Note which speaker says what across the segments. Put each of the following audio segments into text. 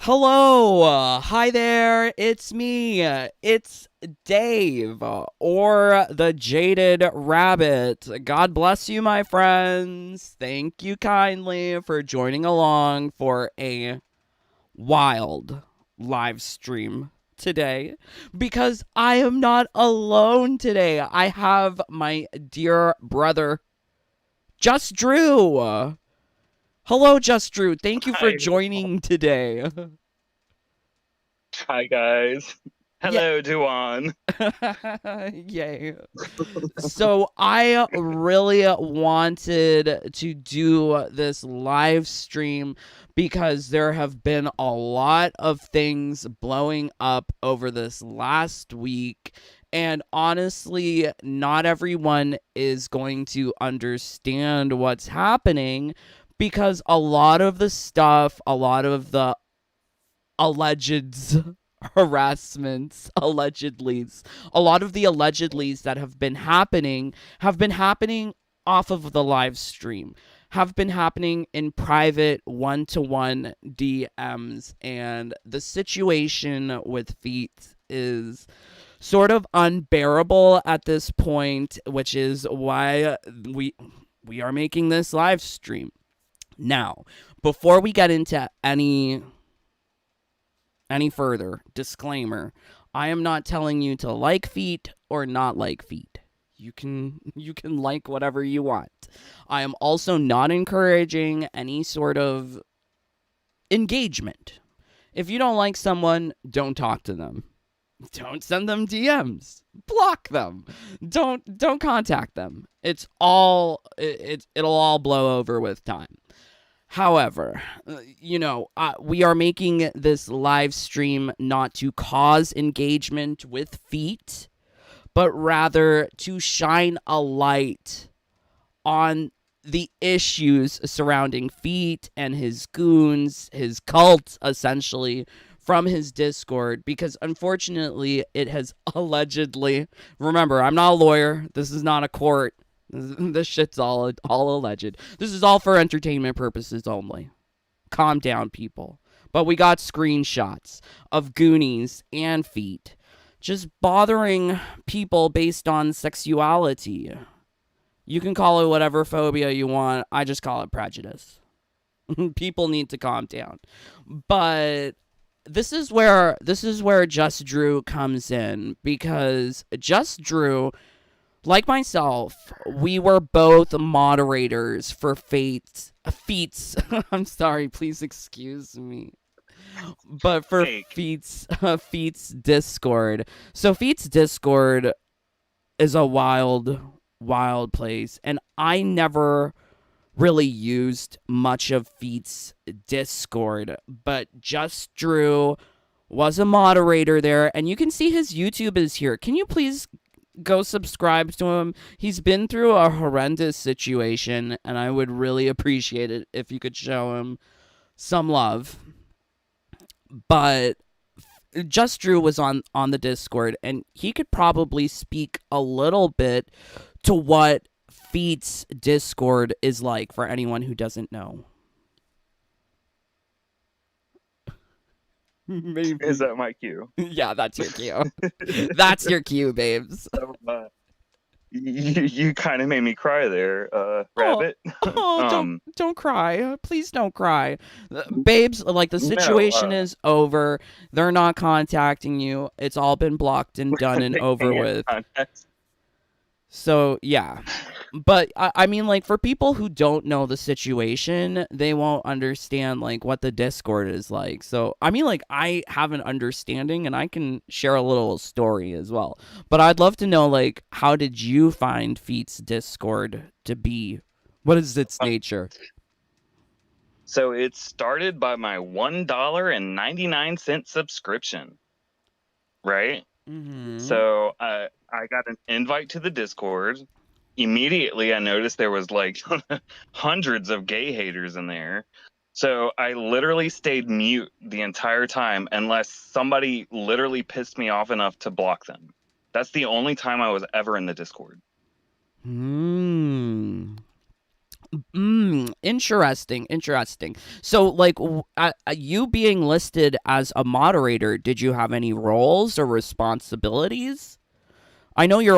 Speaker 1: Hello, hi there, it's me, it's Dave, or the Jaded Rabbit. God bless you, my friends. Thank you kindly for joining along for a wild live stream today because I am not alone today. I have my dear brother, Just Drew. Hello, Just Drew. Thank you for
Speaker 2: Hi,
Speaker 1: joining today.
Speaker 2: hi guys.
Speaker 1: Yeah.
Speaker 2: Hello, Duan.
Speaker 1: Yay. So I really wanted to do this live stream because there have been a lot of things blowing up over this last week. And honestly, not everyone is going to understand what's happening because a lot of the stuff, a lot of the alleged harassments, allegedlys, a lot of the allegedlys that have been happening off of the live stream, have been happening in private one-to-one DMs, and the situation with feet is sort of unbearable at this point, which is why we are making this live stream. Now, before we get into any further, disclaimer, I am not telling you to like feet or not like feet. You can like whatever you want. I am also not encouraging any sort of engagement. If you don't like someone, don't talk to them. Don't send them DMs. Block them. Don't contact them. It'll all blow over with time. However, we are making this live stream not to cause engagement with feet, but rather to shine a light on the issues surrounding feet and his goons, his cult, essentially, from his Discord, because unfortunately it has allegedly. Remember, I'm not a lawyer. This is not a court. This shit's all alleged. This is all for entertainment purposes only. Calm down, people. But we got screenshots of Goonies and feet just bothering people based on sexuality. You can call it whatever phobia you want. I just call it prejudice. People need to calm down. But this is where Just Drew comes in, because Just Drew, like myself, we were both moderators for Feats. I'm sorry, please excuse me. But for
Speaker 2: Fake.
Speaker 1: Feats Discord. So Feats Discord is a wild place, and I never really used much of Feats Discord, but Just Drew was a moderator there, and you can see his YouTube is here. Can you please go subscribe to him? He's been through a horrendous situation, and I would really appreciate it if you could show him some love. But Just Drew was on the Discord, and he could probably speak a little bit to what Feet's Discord is like for anyone who doesn't know.
Speaker 2: Is
Speaker 1: Maybe.
Speaker 2: that my cue?
Speaker 1: Yeah, that's your cue. That's your cue, babes.
Speaker 2: You kind of made me cry there,
Speaker 1: Oh,
Speaker 2: Rabbit.
Speaker 1: oh, don't
Speaker 2: Um,
Speaker 1: don't cry. Please don't cry. Babes, like, the
Speaker 2: no,
Speaker 1: situation is over. They're not contacting you. It's all been blocked and done and
Speaker 2: they
Speaker 1: over
Speaker 2: can't.
Speaker 1: with. So, yeah. But I mean, like, for people who don't know the situation, they won't understand, like, what the Discord is like. So I mean, like, I have an understanding and I can share a little story as well. But I'd love to know, like, how did you find Feet's Discord to be? What is its nature?
Speaker 2: So it started by my $1.99 subscription, right?
Speaker 1: Mm-hmm.
Speaker 2: So I got an invite to the Discord. Immediately, I noticed there was like hundreds of gay haters in there. So I literally stayed mute the entire time unless somebody literally pissed me off enough to block them. That's the only time I was ever in the Discord.
Speaker 1: Hmm. Interesting, interesting. So, like, you being listed as a moderator, did you have any roles or responsibilities? I know you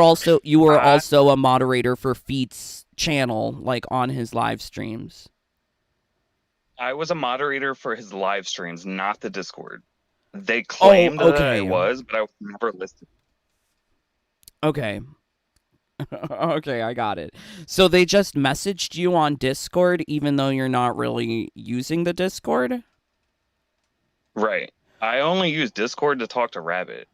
Speaker 1: were
Speaker 2: I
Speaker 1: also a moderator for Feet's channel, like on his live streams.
Speaker 2: I was a moderator for his live streams, not the Discord. They
Speaker 1: Oh,
Speaker 2: claimed that I
Speaker 1: okay,
Speaker 2: was, but I was never listed.
Speaker 1: okay, okay. I got it. So they just messaged you on Discord, even though you're not really using the Discord.
Speaker 2: Right. I only use Discord to talk to Rabbit.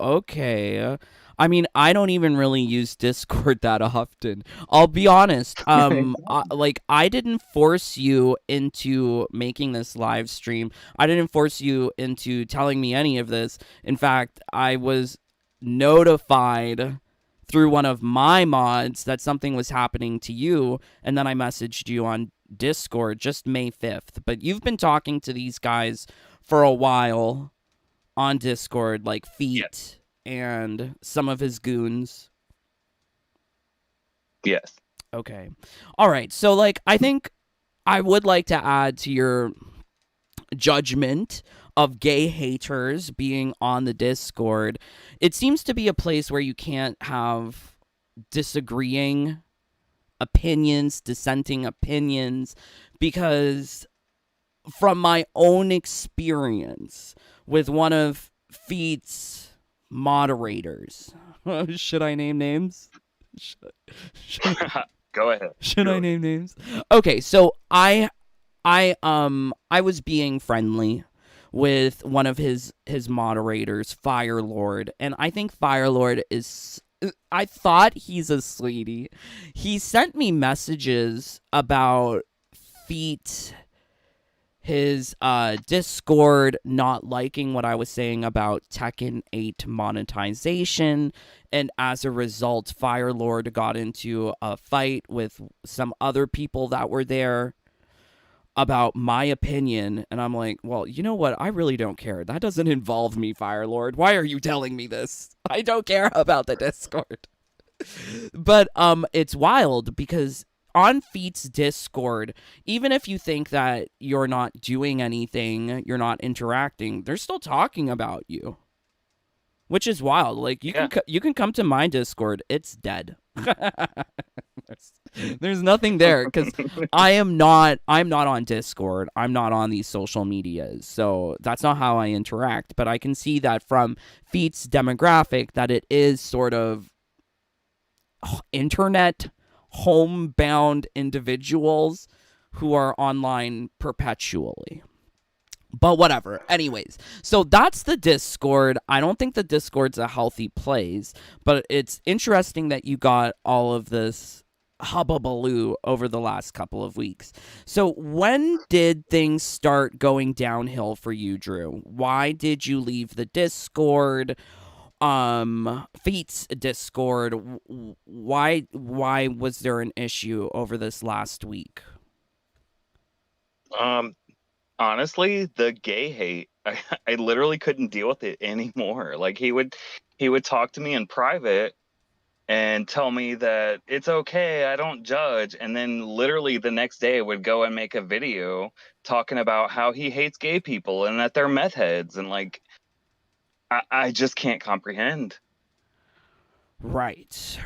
Speaker 1: Okay. I mean, I don't even really use Discord that often. I'll be honest. Like I didn't force you into making this live stream. I didn't force you into telling me any of this. In fact, I was notified through one of my mods that something was happening to you, and then I messaged you on Discord just May 5th. But you've been talking to these guys for a while on Discord, like
Speaker 2: Yeah.
Speaker 1: Feet and some of his goons.
Speaker 2: Yes.
Speaker 1: Okay. All right. So, like, I think I would like to add to your judgment of gay haters being on the Discord. It seems to be a place where you can't have disagreeing opinions, dissenting opinions, because from my own experience with one of Feet's moderators. Should I name names? Should, should,
Speaker 2: Go ahead.
Speaker 1: should I
Speaker 2: Go.
Speaker 1: name names? Okay, so I was being friendly with one of his moderators, Firelord, and I think Firelord is I thought he's a sweetie. He sent me messages about Feet, his Discord not liking what I was saying about Tekken 8 monetization, and as a result, Firelord got into a fight with some other people that were there about my opinion, and I'm like, well, you know what? I really don't care. That doesn't involve me, Firelord. Why are you telling me this? I don't care about the Discord. But it's wild because on Feet's Discord, even if you think that you're not doing anything, you're not interacting, they're still talking about you, which is wild. Like
Speaker 2: Yeah.
Speaker 1: you can come to my Discord, it's dead. there's nothing there because I'm not on Discord. I'm not on these social medias. So that's not how I interact, but I can see that from Feet's demographic that it is sort of internet homebound individuals who are online perpetually. But whatever. Anyways, so that's the Discord. I don't think the Discord's a healthy place, but it's interesting that you got all of this hubbubaloo over the last couple of weeks. So when did things start going downhill for you, Drew? Why did you leave the Discord? Feet's Discord, why was there an issue over this last week?
Speaker 2: Um, Honestly, the gay hate, I literally couldn't deal with it anymore. Like he would talk to me in private and tell me that it's okay, I don't judge, and then literally the next day would go and make a video talking about how he hates gay people and that they're meth heads, and like I just can't comprehend.
Speaker 1: Right.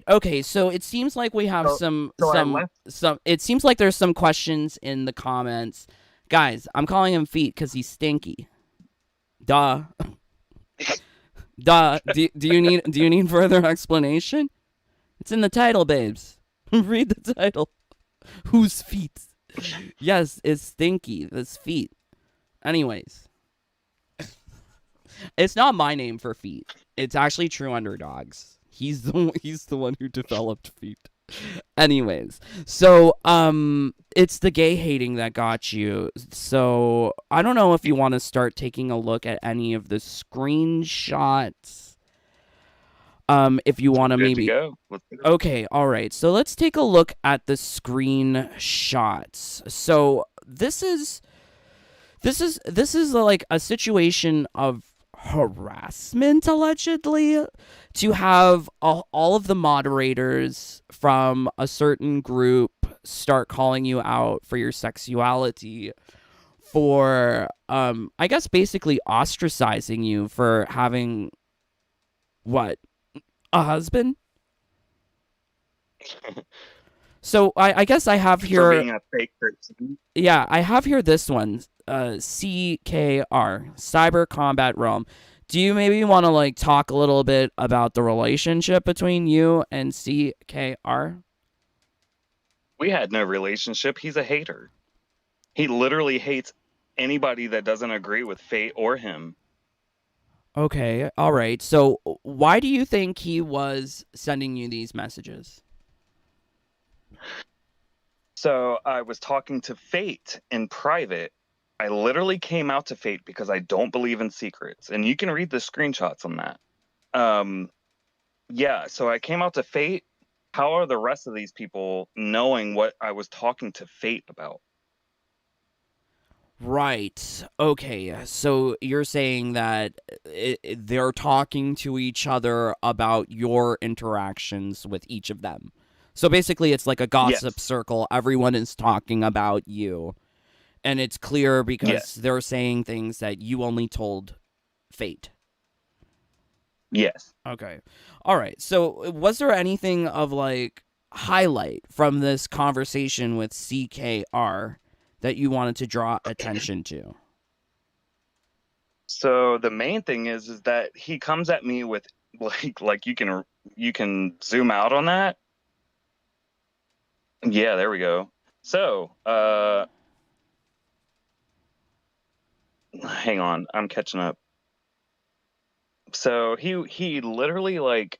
Speaker 1: Okay, so it seems like we have
Speaker 2: So so I left.
Speaker 1: some it seems like there's some questions in the comments. Guys, I'm calling him Feet cuz he's stinky. Duh. Duh. Do you need further explanation? It's in the title, babes. Read the title. Whose feet? Yes, it's stinky. This Feet. Anyways, it's not my name for Feet. It's actually True Underdogs. He's the one who developed Feet. Anyways, so it's the gay hating that got you. So I don't know if you want to start taking a look at any of the screenshots. If you want to
Speaker 2: Good to
Speaker 1: maybe.
Speaker 2: go. Let's get it.
Speaker 1: Okay, all right. So let's take a look at the screenshots. So this is like a situation of harassment allegedly. to have all of the moderators from a certain group start calling you out for your sexuality, for I guess basically ostracizing you for having what, a husband. So I guess I have
Speaker 2: For
Speaker 1: here,
Speaker 2: being a fake person.
Speaker 1: yeah, I have here this one, CKR, Cyber Combat Realm. Do you maybe want to like talk a little bit about the relationship between you and CKR?
Speaker 2: We had no relationship. He's a hater. He literally hates anybody that doesn't agree with fate or him.
Speaker 1: Okay, all right. So why do you think he was sending you these messages?
Speaker 2: So I was talking to Fate in private. I literally came out to Fate because I don't believe in secrets. And you can read the screenshots on that. Um, yeah, so I came out to Fate. How are the rest of these people knowing what I was talking to Fate about?
Speaker 1: Right. Okay. So you're saying that they're talking to each other about your interactions with each of them. So basically, it's like a gossip
Speaker 2: Yes,
Speaker 1: circle. Everyone is talking about you. And it's clear because
Speaker 2: yes,
Speaker 1: they're saying things that you only told Fate.
Speaker 2: yes.
Speaker 1: Okay. All right. So was there anything of like highlight from this conversation with CKR that you wanted to draw attention to?
Speaker 2: So the main thing is that he comes at me with like you can zoom out on that. Yeah, there we go. So, hang on, I'm catching up. So he literally like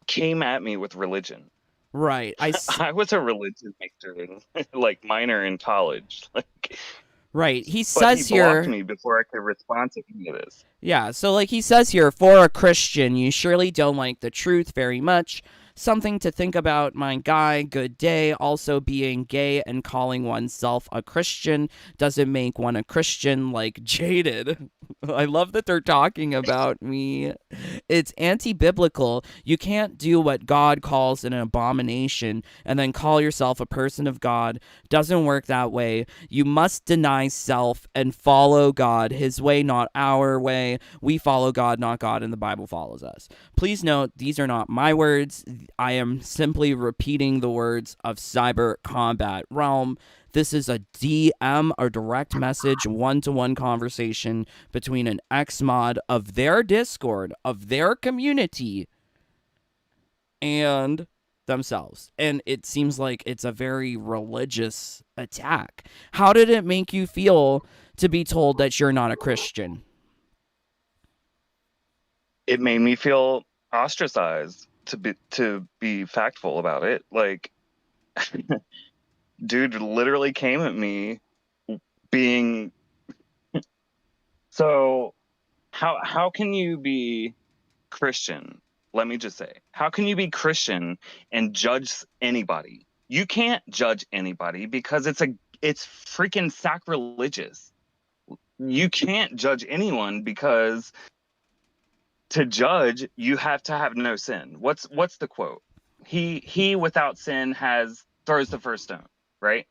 Speaker 2: came at me with religion.
Speaker 1: Right.
Speaker 2: I was a religion major, like minor in college. Like,
Speaker 1: Right. He
Speaker 2: but he
Speaker 1: says
Speaker 2: blocked
Speaker 1: here,
Speaker 2: me before I could respond to any of this.
Speaker 1: yeah, so like he says here, for a Christian, you surely don't like the truth very much. Something to think about, my guy. Good day. Also, being gay and calling oneself a Christian doesn't make one a Christian, like Jaded. I love that they're talking about me. It's anti biblical. You can't do what God calls an abomination and then call yourself a person of God. Doesn't work that way. You must deny self and follow God, his way, not our way. We follow God, not God, and the Bible follows us. Please note, these are not my words. I am simply repeating the words of Cyber Combat Realm. This is a DM, a direct message, one-to-one conversation between an ex-mod of their Discord, of their community, and themselves. And it seems like it's a very religious attack. How did it make you feel to be told that you're not a Christian?
Speaker 2: It made me feel ostracized to be factful about it. Like, dude literally came at me being so how can you be Christian? Let me just say, how can you be Christian and judge anybody? You can't judge anybody because it's freaking sacrilegious. You can't judge anyone because to judge you have to have no sin. What's the quote? He without sin has throws the first stone, right?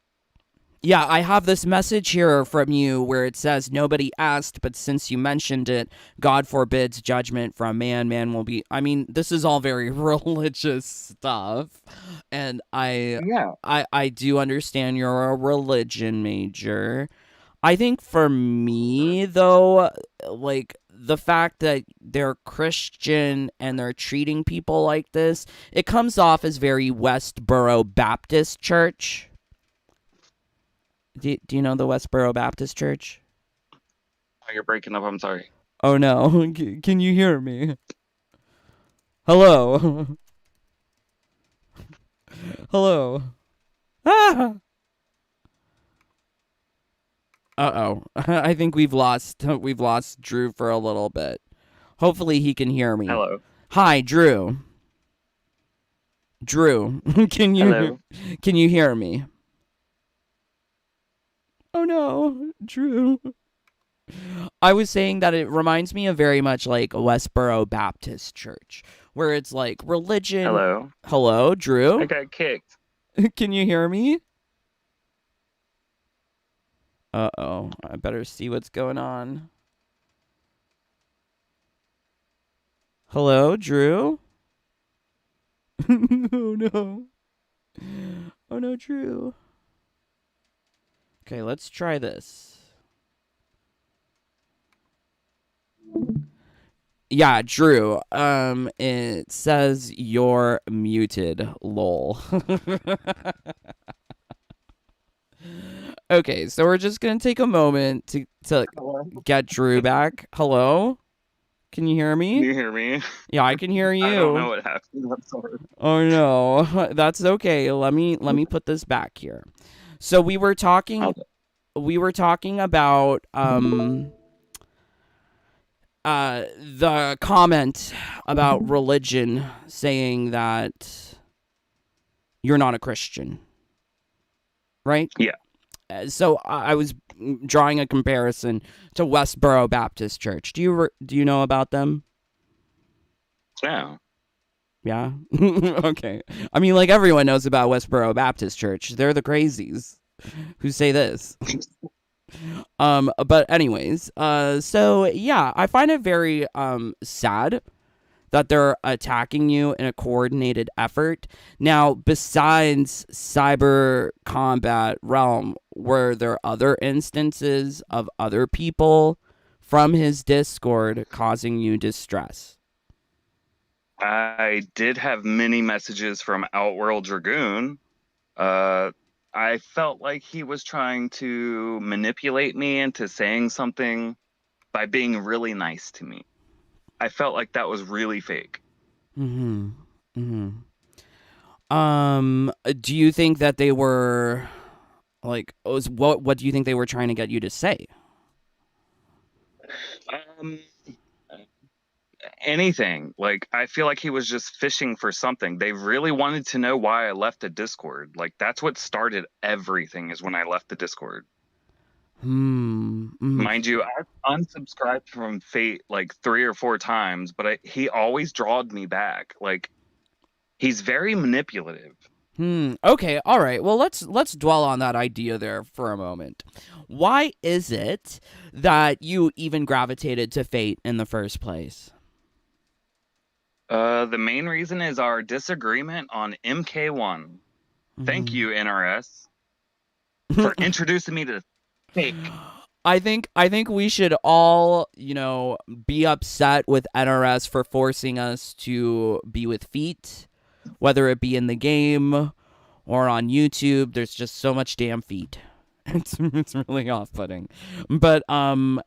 Speaker 1: Yeah, I have this message here from you where it says nobody asked, but since you mentioned it, God forbids judgment from man. Man will be. I mean, this is all very religious stuff, and
Speaker 2: Yeah.
Speaker 1: I do understand you're a religion major. I think for me though, like the fact that they're Christian and they're treating people like this, it comes off as very Westboro Baptist Church. Do you know the Westboro Baptist Church?
Speaker 2: Oh, you're breaking up. I'm sorry.
Speaker 1: Oh no, can you hear me? Hello? Hello? Ah! Uh-oh. I think we've lost Drew for a little bit. Hopefully he can hear me.
Speaker 2: Hello.
Speaker 1: Hi, Drew. Drew,
Speaker 2: Hello.
Speaker 1: can you hear me? Oh no, Drew. I was saying that it reminds me of very much like Westboro Baptist Church, where it's like religion.
Speaker 2: Hello.
Speaker 1: Hello,
Speaker 2: I
Speaker 1: Drew?
Speaker 2: got kicked.
Speaker 1: Can you hear me? Uh-oh. I better see what's going on. Hello, Drew? Oh no. Oh no, Drew. Okay, let's try this. Yeah, Drew. It says you're muted, lol. Okay, so we're just gonna take a moment to
Speaker 2: Hello.
Speaker 1: get Drew back. Hello? Can you hear
Speaker 2: Can
Speaker 1: me?
Speaker 2: you hear me?
Speaker 1: Yeah, I can hear
Speaker 2: I don't know
Speaker 1: you.
Speaker 2: what happened. I'm sorry.
Speaker 1: Oh no. That's okay. Let me put this back here. So
Speaker 2: Okay.
Speaker 1: we were talking about the comment about religion saying that you're not a Christian, right?
Speaker 2: Yeah.
Speaker 1: So I was drawing a comparison to Westboro Baptist Church. Do you know about them?
Speaker 2: Yeah.
Speaker 1: Yeah. Okay. I mean, like everyone knows about Westboro Baptist Church. They're the crazies who say this. But anyways, so yeah, I find it very sad that they're attacking you in a coordinated effort. Now, besides cyber combat realm, were there other instances of other people from his Discord causing you distress?
Speaker 2: I did have many messages from Outworld Dragoon. Uh, I felt like he was trying to manipulate me into saying something by being really nice to me. I felt like that was really fake.
Speaker 1: Mm-hmm. Mm-hmm. Do you think that they were like what do you think they were trying to get you to say?
Speaker 2: Um, Anything. Like, I feel like he was just fishing for something. They really wanted to know why I left the Discord. Like, that's what started everything, is when I left the Discord.
Speaker 1: Hmm. Mm-hmm.
Speaker 2: Mind you, I've unsubscribed from Fate like 3 or 4 times, but he always drawed me back. Like, he's very manipulative.
Speaker 1: Okay. All right. Well, let's dwell on that idea there for a moment. Why is it that you even gravitated to Fate in the first place?
Speaker 2: The main reason is our disagreement on MK1. Thank
Speaker 1: Mhm.
Speaker 2: you, NRS, for introducing me to fake.
Speaker 1: I think we should all, be upset with NRS for forcing us to be with feet, whether it be in the game or on YouTube. There's just so much damn feet. It's really off-putting. But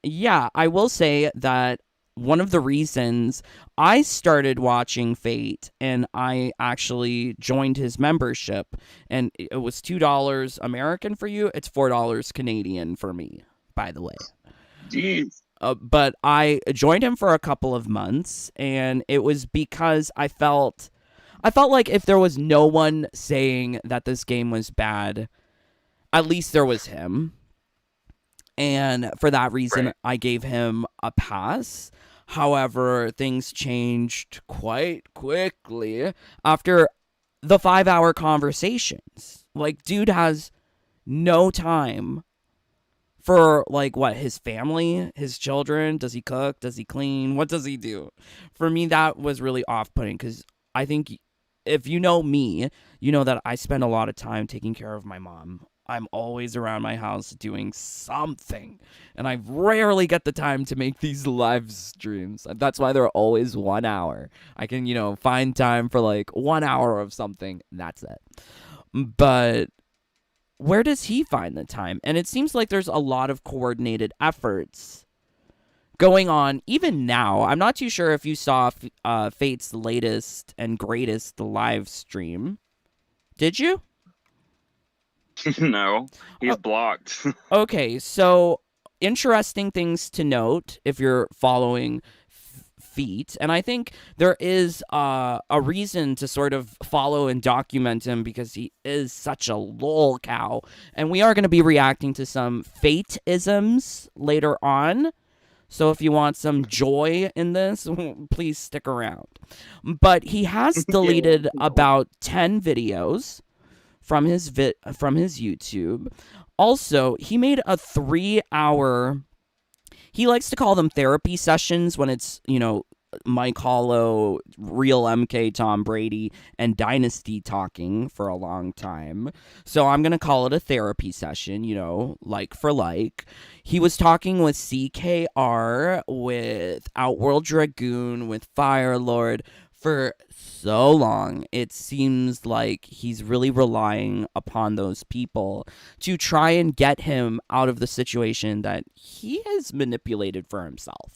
Speaker 1: yeah, I will say that one of the reasons I started watching Fate and I actually joined his membership, and it was $2 American for you, it's $4 Canadian for me, by the way.
Speaker 2: Jeez.
Speaker 1: But I joined him for a couple of months, and it was because I felt like if there was no one saying that this game was bad, at least there was him. And for that reason,
Speaker 2: Right.
Speaker 1: I gave him a pass. However, things changed quite quickly after the 5 hour conversations. Like, dude has no time for, like, what, his family, his children. Does he cook? Does he clean? What does he do? For me, that was really off putting because I think if you know me, you know that I spend a lot of time taking care of my mom. I'm always around my house doing something, and I rarely get the time to make these live streams. That's why they're always 1 hour. I can, find time for like 1 hour of something. And that's it. But where does he find the time? And it seems like there's a lot of coordinated efforts going on even now. I'm not too sure if you saw Fate's latest and greatest live stream. Did you?
Speaker 2: No, he's blocked.
Speaker 1: Okay, so interesting things to note if you're following Feet, and I think there is a reason to sort of follow and document him because he is such a lol cow, and we are going to be reacting to some Fate isms later on. So if you want some joy in this, please stick around. But he has
Speaker 2: Yeah.
Speaker 1: deleted about 10 videos from his YouTube. Also, he made a 3-hour, he likes to call them therapy sessions when it's, Mike Hollow, real MK Tom Brady, and Dynasty talking for a long time. So I'm going to call it a therapy session, like for like. He was talking with CKR, with Outworld Dragoon, with Firelord for so long. It seems like he's really relying upon those people to try and get him out of the situation that he has manipulated for himself.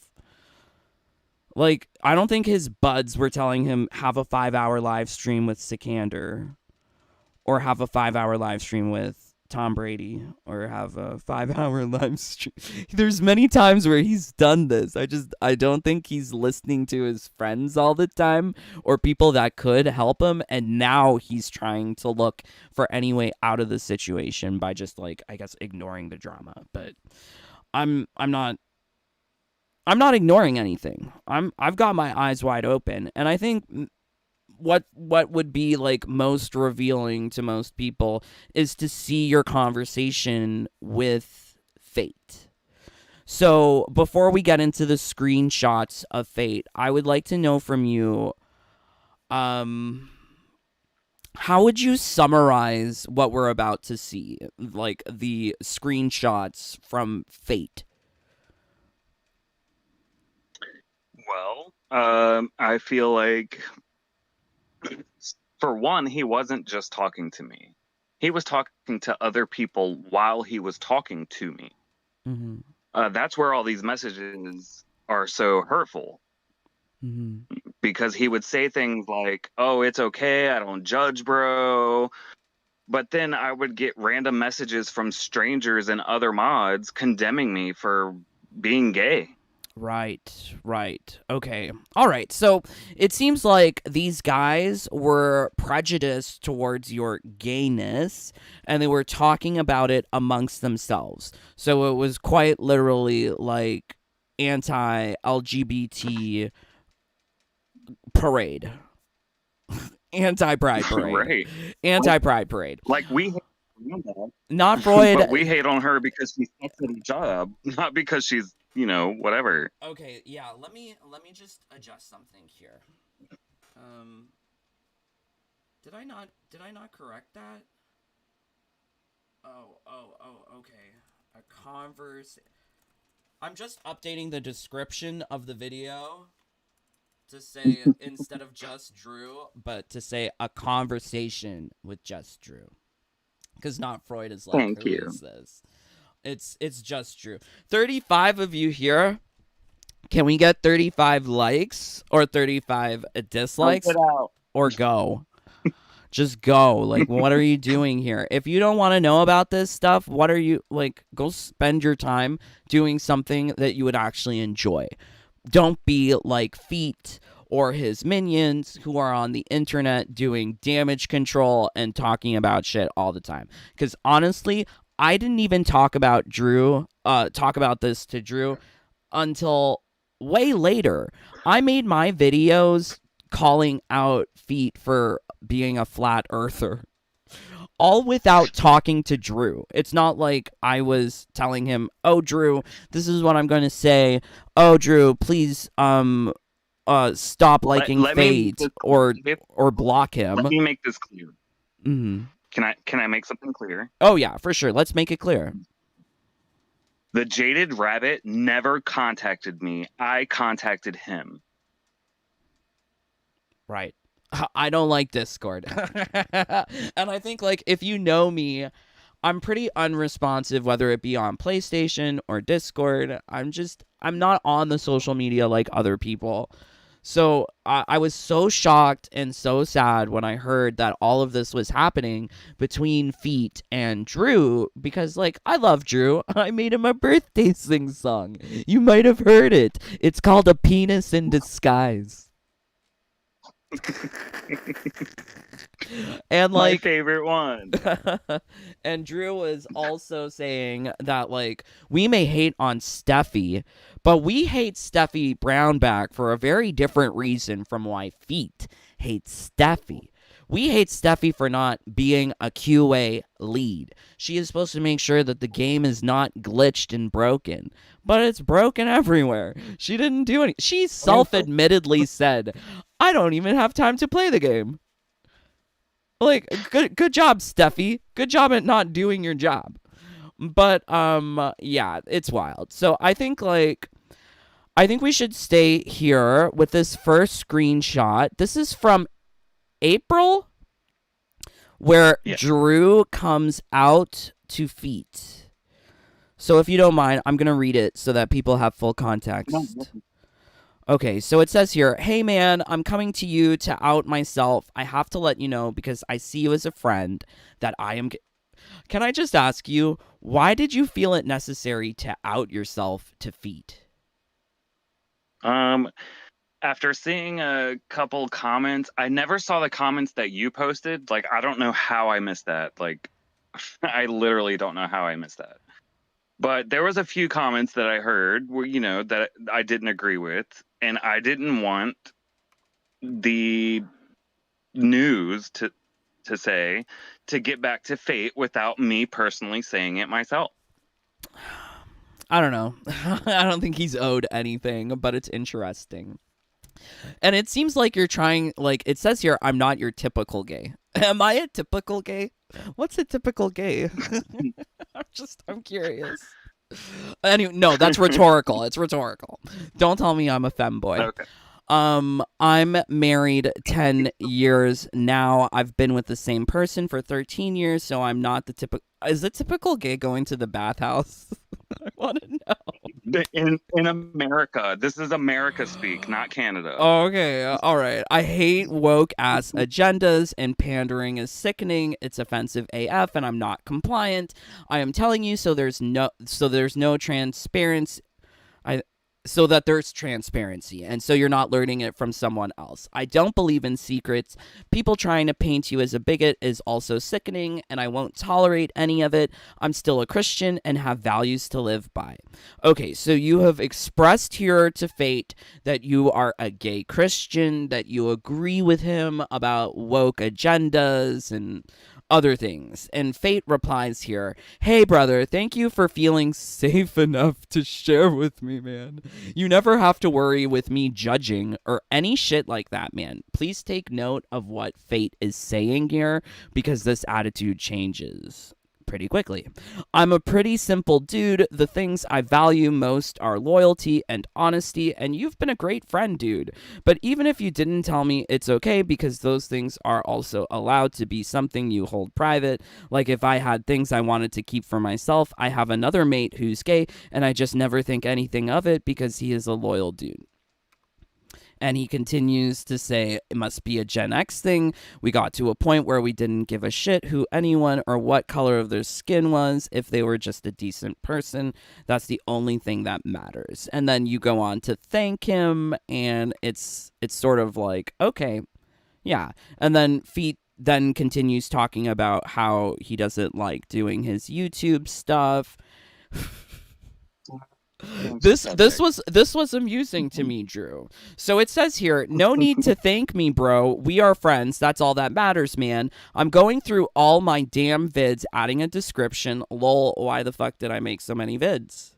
Speaker 1: Like, I don't think his buds were telling him have a 5-hour live stream with Sikander, or have a 5-hour live stream with Tom Brady, or have a 5-hour live stream. There's many times where he's done this. I don't think he's listening to his friends all the time, or people that could help him, and now he's trying to look for any way out of the situation by just, like, I guess, ignoring the drama. But I'm not ignoring anything. I've got my eyes wide open, and I think what would be like most revealing to most people is to see your conversation with Fate. So, before we get into the screenshots of Fate, I would like to know from you, how would you summarize what we're about to see, like the screenshots from Fate?
Speaker 2: Well, I feel like, for one, he wasn't just talking to me. He was talking to other people while he was talking to me.
Speaker 1: Mm-hmm.
Speaker 2: That's where all these messages are so hurtful,
Speaker 1: Mm-hmm.
Speaker 2: because he would say things like, "Oh, it's okay. I don't judge, bro." But then I would get random messages from strangers and other mods condemning me for being gay.
Speaker 1: Right. Okay. All right. So it seems like these guys were prejudiced towards your gayness, and they were talking about it amongst themselves. So it was quite literally like anti LGBT parade, anti pride parade,
Speaker 2: Right.
Speaker 1: anti pride parade.
Speaker 2: Like, we hate Amanda,
Speaker 1: Not Freud.
Speaker 2: but we hate on her because she sucks at her job, not because she's, whatever.
Speaker 1: Okay, yeah, let me just adjust something here. Did I not correct that? Okay. A converse. I'm just updating the description of the video to say instead of just Drew, but to say a conversation with just Drew. Because not Freud is like,
Speaker 2: Thank
Speaker 1: who
Speaker 2: you.
Speaker 1: is this? It's just Drew. 35 of you here. Can we get 35 likes or 35 dislikes, or go? Just go. Like, what are you doing here? If you don't want to know about this stuff, what are you, like, go spend your time doing something that you would actually enjoy. Don't be like Feet or his minions who are on the internet doing damage control and talking about shit all the time. Because honestly, I didn't even talk about this to Drew until way later. I made my videos calling out Feet for being a flat earther, all without talking to Drew. It's not like I was telling him, "Oh, Drew, this is what I'm going to say. Oh, Drew, please stop liking Fate or block him."
Speaker 2: Let me make this clear.
Speaker 1: Mm-hmm.
Speaker 2: Can I make something clear?
Speaker 1: Oh yeah, for sure. Let's make it clear.
Speaker 2: The Jaded Rabbit never contacted me. I contacted him.
Speaker 1: Right. I don't like Discord. And I think, like, if you know me, I'm pretty unresponsive, whether it be on PlayStation or Discord. I'm not on the social media like other people. So I was so shocked and so sad when I heard that all of this was happening between Feet and Drew, because, like, I love Drew. I made him a birthday sing song. You might have heard it. It's called A Penis in Disguise. And
Speaker 2: My
Speaker 1: like,
Speaker 2: favorite one.
Speaker 1: and Drew was also saying that like we may hate on Steffi, but we hate Steffi Brownback for a very different reason from why Feet hates Steffi. We hate Steffi for not being a QA lead. She is supposed to make sure that the game is not glitched and broken, but it's broken everywhere. She didn't do any. She self-admittedly said, "I don't even have time to play the game." Like, good job, Steffi. Good job at not doing your job. But yeah, it's wild. So I think we should stay here with this first screenshot. This is from April, where
Speaker 2: Yeah.
Speaker 1: Drew comes out to Feet. So if you don't mind, I'm gonna read it so that people have full context. Okay, so it says here, "Hey man, I'm coming to you to out myself. I have to let you know because I see you as a friend that I am Can I just ask you, why did you feel it necessary to out yourself to Feet?"
Speaker 2: Um, After seeing a couple comments, I never saw the comments that you posted. Like, I don't know how I missed that. Like, I literally don't know how I missed that. But there was a few comments that I heard where, that I didn't agree with, and I didn't want the news to say to get back to Fate without me personally saying it myself.
Speaker 1: I don't know. I don't think he's owed anything, but it's interesting. And it seems like you're trying, like, it says here, "I'm not your typical gay." Am I a typical gay? What's a typical gay? I'm curious. Anyway, no, that's rhetorical. It's rhetorical. Don't tell me I'm a femboy.
Speaker 2: Okay.
Speaker 1: I'm married 10 years now. I've been with the same person for 13 years, so I'm not the typical. Is the typical gay going to the bathhouse? I want to know.
Speaker 2: In America, this is America speak, not Canada.
Speaker 1: Okay, all right. I hate woke ass agendas, and pandering is sickening. It's offensive AF, and I'm not compliant. I am telling you, so there's no transparency. I so that there's transparency, and so you're not learning it from someone else. I don't believe in secrets. People trying to paint you as a bigot is also sickening, and I won't tolerate any of it. I'm still a Christian and have values to live by. Okay, so you have expressed here to Fate that you are a gay Christian, that you agree with him about woke agendas and other things. And Fate replies here, "Hey brother, thank you for feeling safe enough to share with me, man. You never have to worry with me judging or any shit like that, man. Please take note of what Fate is saying here because this attitude changes pretty quickly. I'm a pretty simple dude. The things I value most are loyalty and honesty, and you've been a great friend, dude. But even if you didn't tell me, it's okay because those things are also allowed to be something you hold private. Like if I had things I wanted to keep for myself, I have another mate who's gay, and I just never think anything of it because he is a loyal dude." And he continues to say, "It must be a Gen X thing. We got to a point where we didn't give a shit who anyone or what color of their skin was. If they were just a decent person, that's the only thing that matters." And then you go on to thank him, and it's sort of like, okay, yeah. And then Feet then continues talking about how he doesn't like doing his YouTube stuff. This was amusing to me, Drew. So it says here, "No need to thank me, bro. We are friends. That's all that matters, man. I'm going through all my damn vids, adding a description. Lol, why the fuck did I make so many vids?"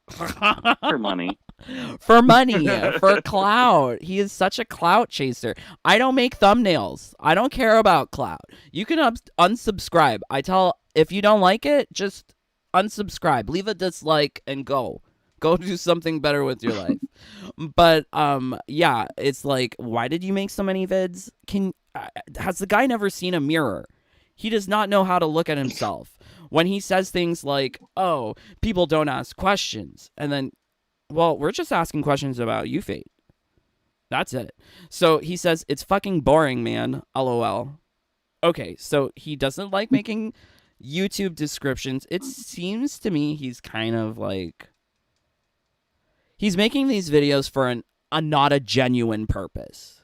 Speaker 2: For money.
Speaker 1: For money, for clout. He is such a clout chaser. I don't make thumbnails. I don't care about clout. You can unsubscribe. If you don't like it, just unsubscribe, leave a dislike, and go do something better with your life. But yeah, it's like, why did you make so many vids? Has the guy never seen a mirror? He does not know how to look at himself. When he says things like, "Oh, people don't ask questions," and then, well, we're just asking questions about you, Fate. That's it. So he says, "It's fucking boring, man. LOL." Okay, so he doesn't like making YouTube descriptions. It seems to me he's kind of like, he's making these videos for a not a genuine purpose.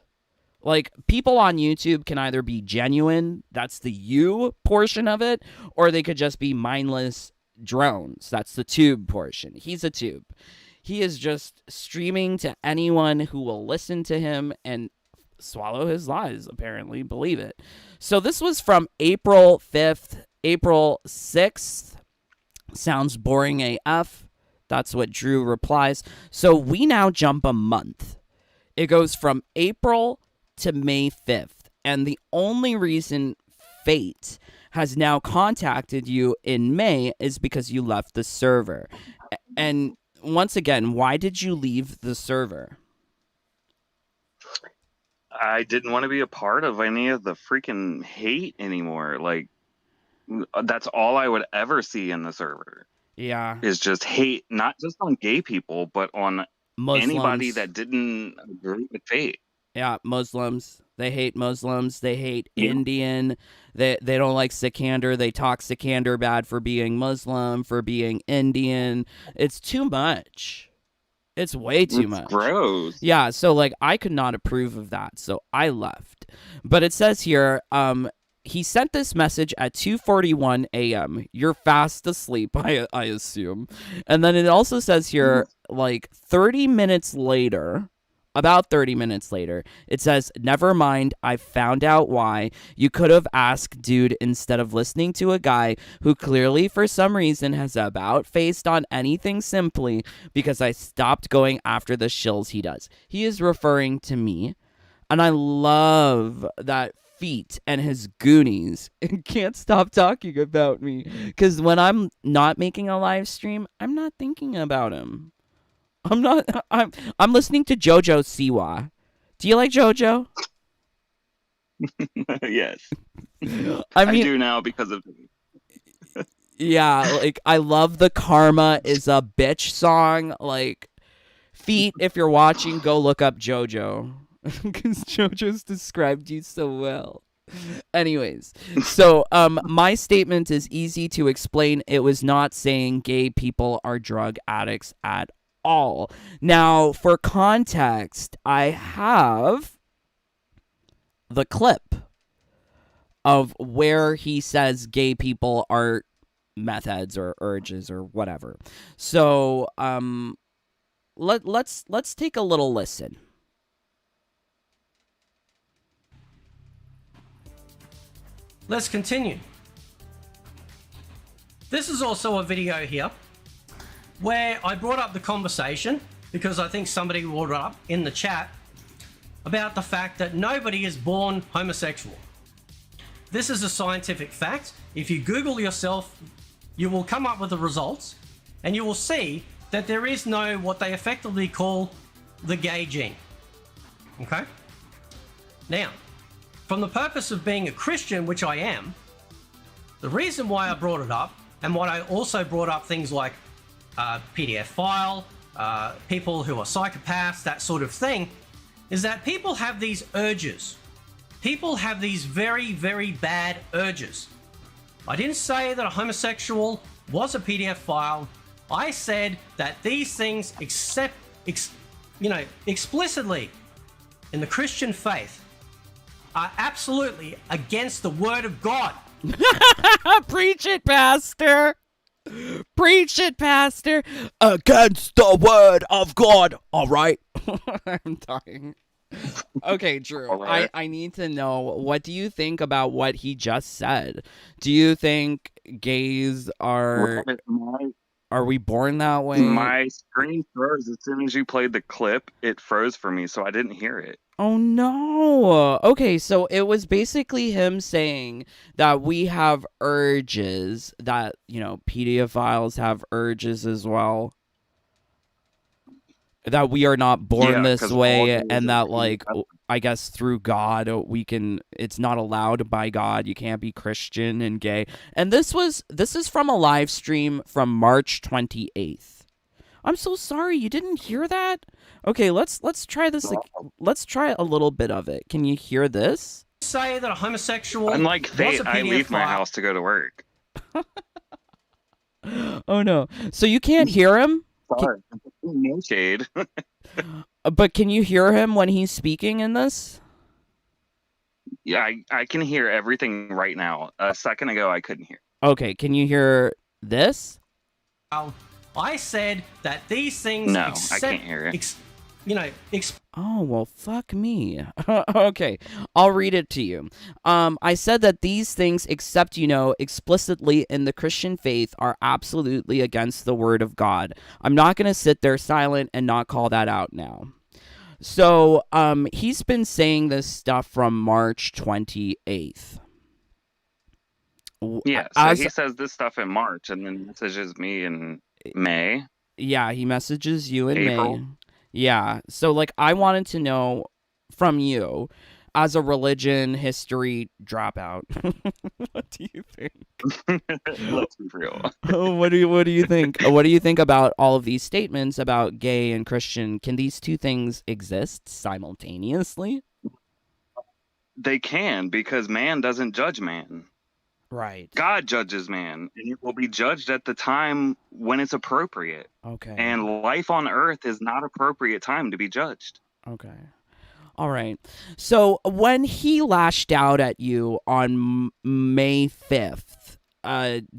Speaker 1: Like, people on YouTube can either be genuine, that's the you portion of it, or they could just be mindless drones. That's the tube portion. He's a tube. He is just streaming to anyone who will listen to him and swallow his lies, apparently. Believe it. So this was from April 5th, April 6th. Sounds boring AF. That's what Drew replies. So we now jump a month. It goes from April to May 5th. And the only reason Fate has now contacted you in May is because you left the server. And once again, why did you leave the server?
Speaker 2: I didn't want to be a part of any of the freaking hate anymore. Like, that's all I would ever see in the server.
Speaker 1: Yeah.
Speaker 2: Is just hate, not just on gay people, but on
Speaker 1: Muslims.
Speaker 2: Anybody that didn't agree with Fate.
Speaker 1: Yeah, Muslims. They hate Muslims. They hate Indian. They don't like Sikander. They talk Sikander bad for being Muslim, for being Indian. It's too much. It's way too much.
Speaker 2: Gross.
Speaker 1: Yeah, so like I could not approve of that, so I left. But it says here, he sent this message at 2:41 a.m. You're fast asleep, I assume. And then it also says here, like 30 minutes later, about 30 minutes later, it says, never mind, I found out why. You could have asked dude instead of listening to a guy who clearly for some reason has about-faced on anything simply because I stopped going after the shills he does. He is referring to me, and I love that Feet and his Goonies can't stop talking about me, because when I'm not making a live stream, I'm not thinking about him. I'm listening to JoJo Siwa. Do you like JoJo?
Speaker 2: Yes.
Speaker 1: I mean,
Speaker 2: I do now because of
Speaker 1: yeah, like I love the Karma is a Bitch song. Like, Feet, if you're watching, go look up JoJo. Because JoJo's described you so well. Anyways, so my statement is easy to explain. It was not saying gay people are drug addicts at all. Now, for context, I have the clip of where he says gay people are meth heads or urges or whatever. So let's take a little listen.
Speaker 3: Let's continue. This is also a video here where I brought up the conversation because I think somebody brought it up in the chat about the fact that nobody is born homosexual. This is a scientific fact. If you Google yourself, you will come up with the results and you will see that there is no what they effectively call the gay gene. Okay? Now, from the purpose of being a Christian, which I am, the reason why I brought it up, and why I also brought up things like PDF file, people who are psychopaths, that sort of thing, is that people have these urges. People have these very, very bad urges. I didn't say that a homosexual was a PDF file. I said that these things, explicitly in the Christian faith, are absolutely against the word of God.
Speaker 1: Preach it, Pastor. Preach it, Pastor. Against the word of God. All right. I'm dying. Okay, Drew,
Speaker 2: right.
Speaker 1: I need to know, what do you think about what he just said? Do you think gays are we born that way?
Speaker 2: My screen froze as soon as you played the clip. It froze for me, so I didn't hear it.
Speaker 1: Oh no. Okay, so it was basically him saying that we have urges, that, pedophiles have urges as well. That we are not born this way, and that, like, I guess through God it's not allowed by God. You can't be Christian and gay. And this is from a live stream from March 28th. I'm so sorry you didn't hear that. Okay, let's try this. Let's try a little bit of it. Can you hear this?
Speaker 3: Say that a homosexual.
Speaker 2: Unlike Fate, I leave my house to go to work.
Speaker 1: Oh no! So you can't hear him?
Speaker 2: Sorry, no shade.
Speaker 1: But can you hear him when he's speaking in this?
Speaker 2: Yeah, I can hear everything right now. A second ago, I couldn't hear.
Speaker 1: Okay, can you hear this?
Speaker 3: I said that these things
Speaker 2: No, I can't hear it.
Speaker 1: Oh, well, fuck me. Okay, I'll read it to you. I said that these things, except, explicitly in the Christian faith, are absolutely against the word of God. I'm not going to sit there silent and not call that out now. So, he's been saying this stuff from March 28th.
Speaker 2: Yeah, so he says this stuff in March and then messages me in May.
Speaker 1: Yeah, he messages you in
Speaker 2: April.
Speaker 1: May. Yeah, so like I wanted to know from you, as a religion history dropout, what do you think?
Speaker 2: Let's be real.
Speaker 1: What do you think? What do you think about all of these statements about gay and Christian? Can these two things exist simultaneously?
Speaker 2: They can, because man doesn't judge man.
Speaker 1: Right.
Speaker 2: God judges man, and it will be judged at the time when it's appropriate.
Speaker 1: Okay.
Speaker 2: And life on earth is not appropriate time to be judged.
Speaker 1: Okay. All right. So when he lashed out at you on May 5th,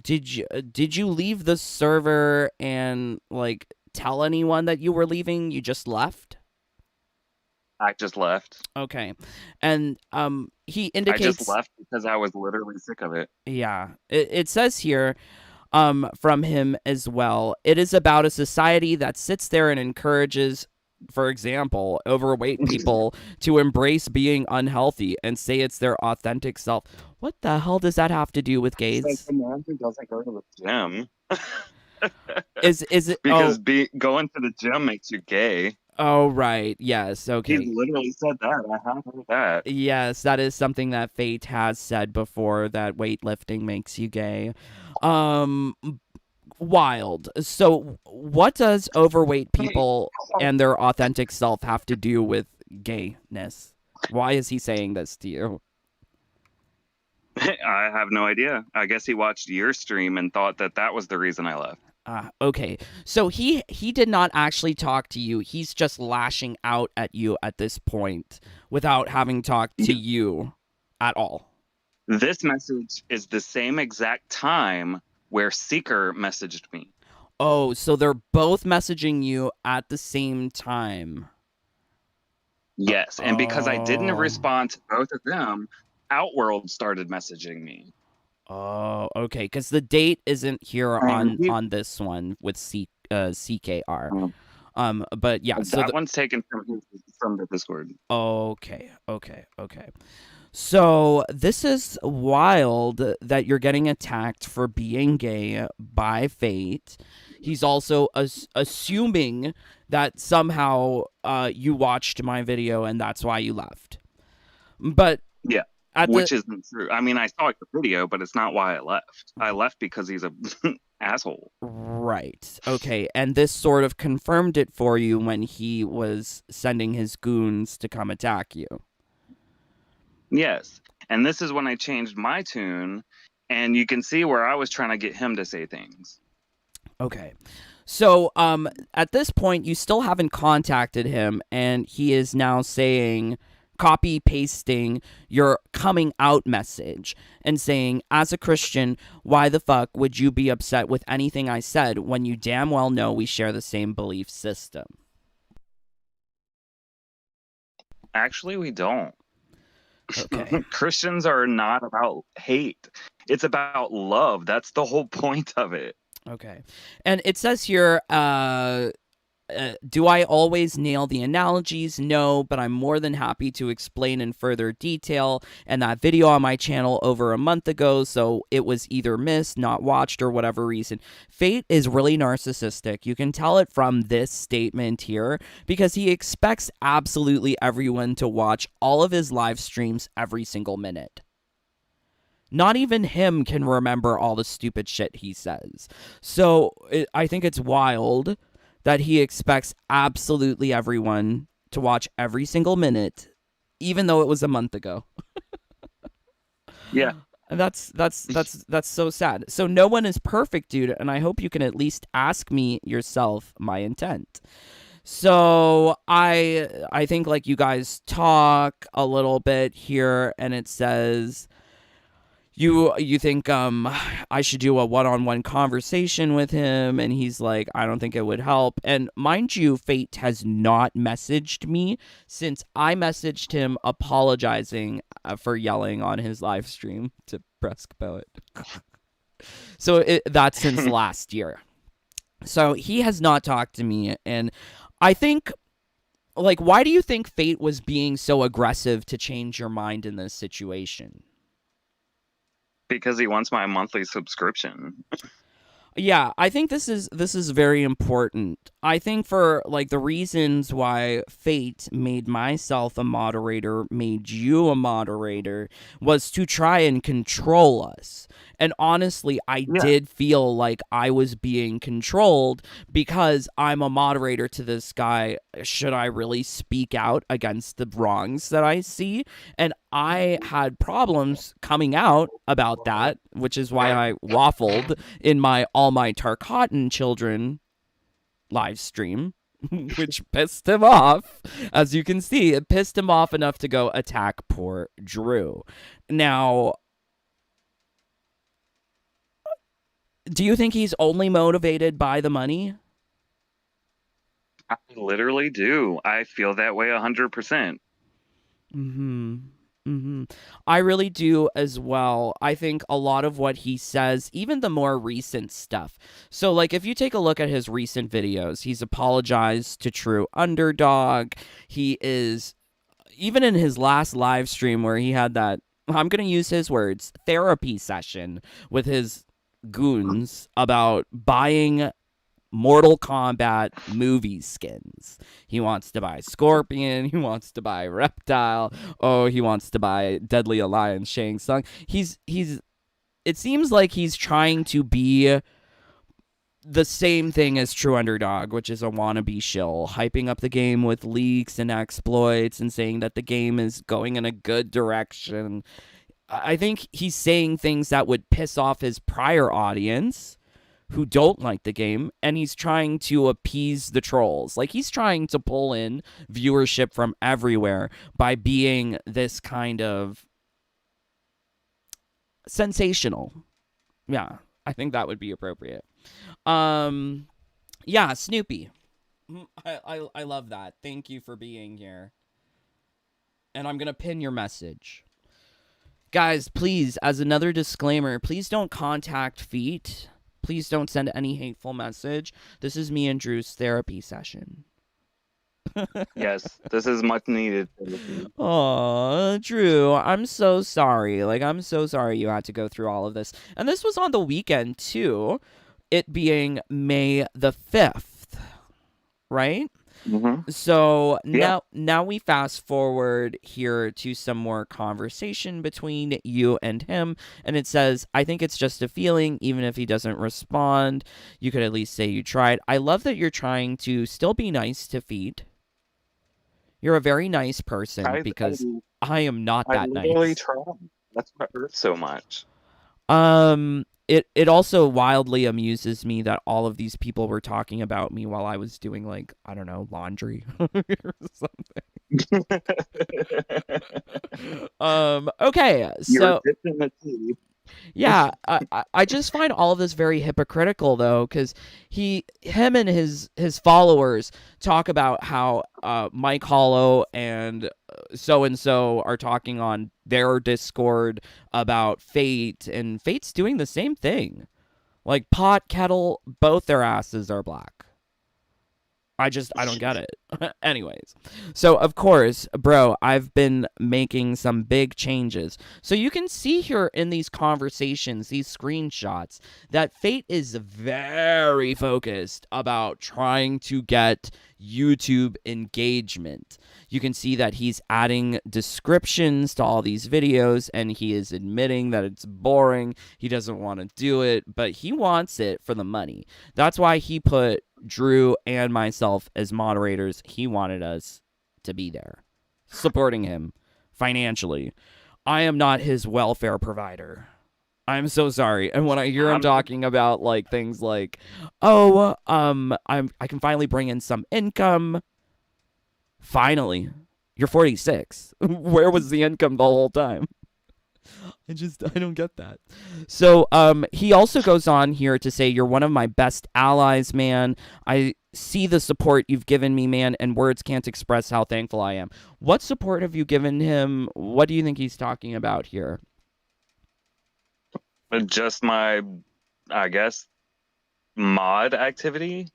Speaker 1: did you leave the server and like tell anyone that you were leaving? You just left?
Speaker 2: I just left.
Speaker 1: Okay. And he
Speaker 2: I
Speaker 1: indicates
Speaker 2: just left because I was literally sick of it.
Speaker 1: Yeah. It says here from him as well. It is about a society that sits there and encourages, for example, overweight people to embrace being unhealthy and say it's their authentic self. What the hell does that have to do with gays?
Speaker 2: Like the man who doesn't go to the gym.
Speaker 1: Is it
Speaker 2: because going to the gym makes you gay?
Speaker 1: Oh, right. Yes. Okay.
Speaker 2: He literally said that. I have heard that.
Speaker 1: Yes, that is something that Fate has said before, that weightlifting makes you gay. Wild. So what does overweight people and their authentic self have to do with gayness? Why is he saying this to you?
Speaker 2: I have no idea. I guess he watched your stream and thought that was the reason I left.
Speaker 1: Okay. So he did not actually talk to you. He's just lashing out at you at this point without having talked to you at all.
Speaker 2: This message is the same exact time where Seeker messaged me.
Speaker 1: Oh, so they're both messaging you at the same time.
Speaker 2: Yes, and because I didn't respond to both of them, Outworld started messaging me.
Speaker 1: Oh, okay, because the date isn't here on this one with CKR. But yeah, so
Speaker 2: that one's taken from the Discord.
Speaker 1: Okay. So this is wild that you're getting attacked for being gay by Fate. He's also assuming that somehow you watched my video and that's why you left. But
Speaker 2: yeah. Which isn't true. I mean, I saw the video, but it's not why I left. I left because he's a asshole.
Speaker 1: Right. Okay. And this sort of confirmed it for you when he was sending his goons to come attack you.
Speaker 2: Yes. And this is when I changed my tune, and you can see where I was trying to get him to say things.
Speaker 1: Okay. So at this point, you still haven't contacted him, and he is now saying, copy pasting your coming out message and saying, as a Christian, why the fuck would you be upset with anything I said when you damn well know we share the same belief system?
Speaker 2: Actually, we don't.
Speaker 1: Okay.
Speaker 2: Christians are not about hate. It's about love. That's the whole point of it.
Speaker 1: Okay. And it says here, do I always nail the analogies? No, but I'm more than happy to explain in further detail. And that video on my channel over a month ago, so it was either missed, not watched, or whatever reason. Fate is really narcissistic. You can tell it from this statement here, because he expects absolutely everyone to watch all of his live streams every single minute. Not even him can remember all the stupid shit he says. So I think it's wild that he expects absolutely everyone to watch every single minute, even though it was a month ago.
Speaker 2: Yeah.
Speaker 1: That's so sad. So no one is perfect, dude, and I hope you can at least ask me yourself my intent. So I think like you guys talk a little bit here, and it says you think I should do a one-on-one conversation with him, and he's like, I don't think it would help. And mind you, Fate has not messaged me since I messaged him apologizing for yelling on his live stream to Bresk Poet. So that's since last year. So he has not talked to me, and I think, like, why do you think Fate was being so aggressive to change your mind in this situation?
Speaker 2: Because he wants my monthly subscription.
Speaker 1: Yeah, I think this is very important. I think for like the reasons why Fate made myself a moderator, made you a moderator, was to try and control us. And honestly, I
Speaker 2: Yeah.
Speaker 1: did feel like I was being controlled because I'm a moderator to this guy. Should I really speak out against the wrongs that I see? And I had problems coming out about that, which is why I waffled in my All My Tarkatan Children live stream, which pissed him off. As you can see, it pissed him off enough to go attack poor Drew. Now, do you think he's only motivated by the money?
Speaker 2: I literally do. I feel that way 100%.
Speaker 1: I really do as well. I think a lot of what he says, even the more recent stuff. So, like, if you take a look at his recent videos, he's apologized to True Underdog. He is, even in his last live stream where he had that, I'm going to use his words, therapy session with his goons about buying Mortal Kombat movie skins. He wants to buy Scorpion. He wants to buy Reptile. Oh, he wants to buy Deadly Alliance Shang Tsung. He's. It seems like he's trying to be the same thing as True Underdog, which is a wannabe shill, hyping up the game with leaks and exploits and saying that the game is going in a good direction. I think he's saying things that would piss off his prior audience who don't like the game, and he's trying to appease the trolls. Like, he's trying to pull in viewership from everywhere by being this kind of sensational. Yeah, I think that would be appropriate. Yeah, Snoopy. I love that. Thank you for being here. And I'm gonna pin your message. Guys, please, as another disclaimer, please don't contact Feet. Please don't send any hateful message. This is me and Drew's therapy session.
Speaker 2: Yes, this is much needed.
Speaker 1: Aw, Drew, I'm so sorry. Like, I'm so sorry you had to go through all of this. And this was on the weekend, too. It being May the 5th, right?
Speaker 2: Mm-hmm.
Speaker 1: So
Speaker 2: Yeah.
Speaker 1: now we fast forward here to some more conversation between you and him, and it says, I think it's just a feeling. Even if he doesn't respond, you could at least say you tried. I love that you're trying to still be nice to Feet. You're a very nice person, because I am not
Speaker 2: I
Speaker 1: that
Speaker 2: literally
Speaker 1: nice.
Speaker 2: tried. That's what hurts so much.
Speaker 1: It also wildly amuses me that all of these people were talking about me while I was doing, like, I don't know, laundry or something. Okay, so
Speaker 2: You're dipping the tea.
Speaker 1: yeah, I just find all of this very hypocritical, though, because him and his followers talk about how Mike Hollow and so are talking on their Discord about Fate, and Fate's doing the same thing. Like, pot, kettle, both their asses are black. I don't get it. Anyways, so of course, bro, I've been making some big changes. So you can see here in these conversations, these screenshots, that Fate is very focused about trying to get YouTube engagement. You can see that he's adding descriptions to all these videos, and he is admitting that it's boring. He doesn't want to do it, but he wants it for the money. That's why he put Drew and myself as moderators. He wanted us to be there, supporting him financially. I am not his welfare provider. I'm so sorry. And when I hear him
Speaker 2: I'm
Speaker 1: talking about like things like, "Oh, I can finally bring in some income." Finally, you're 46. Where was the income the whole time? I don't get that. So he also goes on here to say, "You're one of my best allies, man. I see the support you've given me, man, and words can't express how thankful I am." What support have you given him? What do you think he's talking about here?
Speaker 2: just my, I guess, mod activity.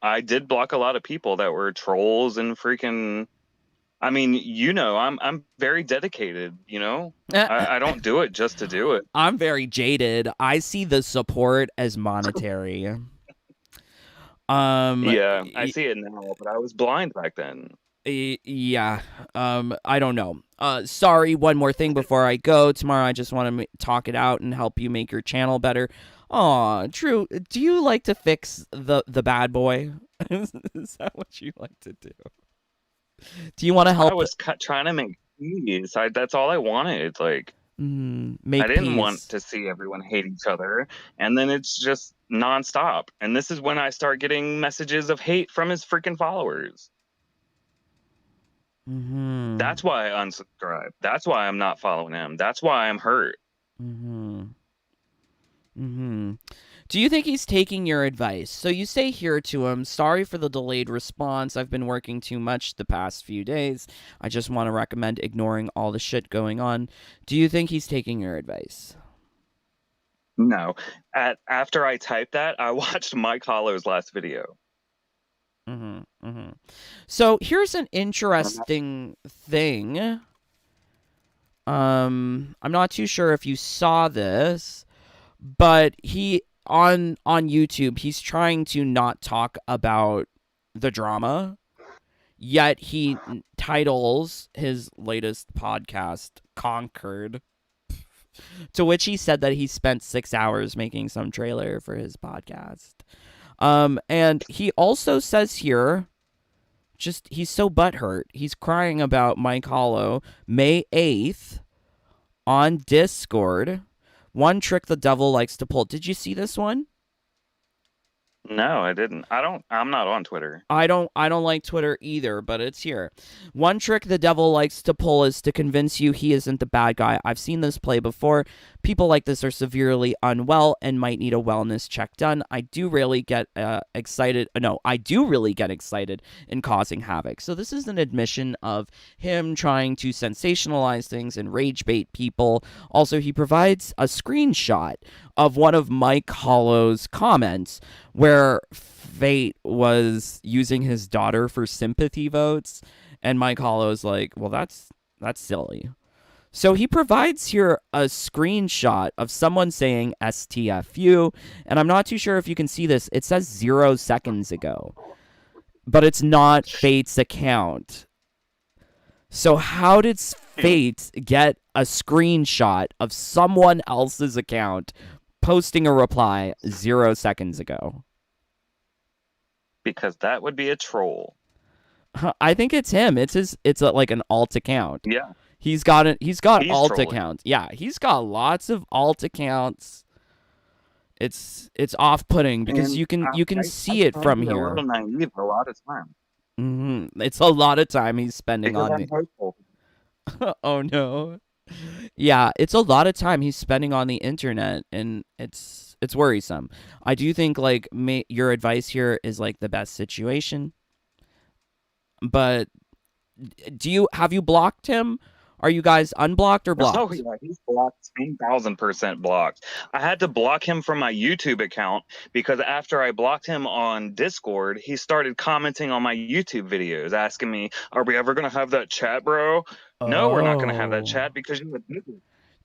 Speaker 2: I did block a lot of people that were trolls and freaking. I mean, I'm very dedicated. I don't do it just to do it.
Speaker 1: I'm very jaded. I see the support as monetary. Um
Speaker 2: Yeah, I see it now, but I was blind back then.
Speaker 1: Yeah. I don't know. Sorry, one more thing before I go. Tomorrow I just want to talk it out and help you make your channel better. Aw, Drew, do you like to fix the bad boy? Is that what you like to do? Do you want to
Speaker 2: I
Speaker 1: help
Speaker 2: was trying to make peace. That's all I wanted. Like, I
Speaker 1: make
Speaker 2: didn't want
Speaker 1: peace?
Speaker 2: to see everyone hate each other, and then it's just nonstop. And this is when I start getting messages of hate from his freaking followers.
Speaker 1: Mm-hmm.
Speaker 2: That's why I unsubscribed. That's why I'm not following him. That's why I'm hurt.
Speaker 1: Mm-hmm. Mm-hmm. Do you think he's taking your advice? So you say here to him, "Sorry for the delayed response. I've been working too much the past few days. I just want to recommend ignoring all the shit going on." Do you think he's taking your advice?
Speaker 2: No. After I typed that, I watched Mike Hollow's last video.
Speaker 1: Mm-hmm. Mm-hmm. So here's an interesting thing. I'm not too sure if you saw this, but he on YouTube, he's trying to not talk about the drama. Yet he titles his latest podcast Conquered, to which he said that he spent 6 hours making some trailer for his podcast. And he also says here, just he's so butthurt. He's crying about Mike Hollow, May 8th on Discord. One trick the devil likes to pull. Did you see this one?
Speaker 2: No, I didn't. I'm not on Twitter.
Speaker 1: I don't like Twitter either, but it's here. One trick the devil likes to pull is to convince you he isn't the bad guy. I've seen this play before. People like this are severely unwell and might need a wellness check done. I do really get excited. No, I do really get excited in causing havoc. So this is an admission of him trying to sensationalize things and rage bait people. Also, he provides a screenshot of one of Mike Hollow's comments where Fate was using his daughter for sympathy votes, and Mike Hollow's like, "Well, that's silly." So he provides here a screenshot of someone saying STFU, and I'm not too sure if you can see this. It says 0 seconds ago, but it's not Fate's account. So how did Fate get a screenshot of someone else's account posting a reply 0 seconds ago?
Speaker 2: Because that would be a troll.
Speaker 1: I think it's him. It's like an alt account.
Speaker 2: Yeah.
Speaker 1: He's got alt
Speaker 2: trolling.
Speaker 1: accounts. Yeah, he's got lots of alt accounts. It's off-putting because
Speaker 2: And
Speaker 1: you can see it
Speaker 2: can
Speaker 1: from
Speaker 2: be a
Speaker 1: here.
Speaker 2: little naive a lot of time.
Speaker 1: It's a lot of time he's spending
Speaker 2: Because
Speaker 1: on
Speaker 2: I'm hopeful.
Speaker 1: Oh no. Yeah, it's a lot of time he's spending on the internet, and it's worrisome. I do think like your advice here is like the best situation. But have you blocked him? Are you guys unblocked or blocked?
Speaker 2: Oh yeah, he's blocked, 10,000% blocked. I had to block him from my YouTube account because after I blocked him on Discord, he started commenting on my YouTube videos, asking me, "Are we ever gonna have that chat, bro?" No, we're not gonna have that chat because you would.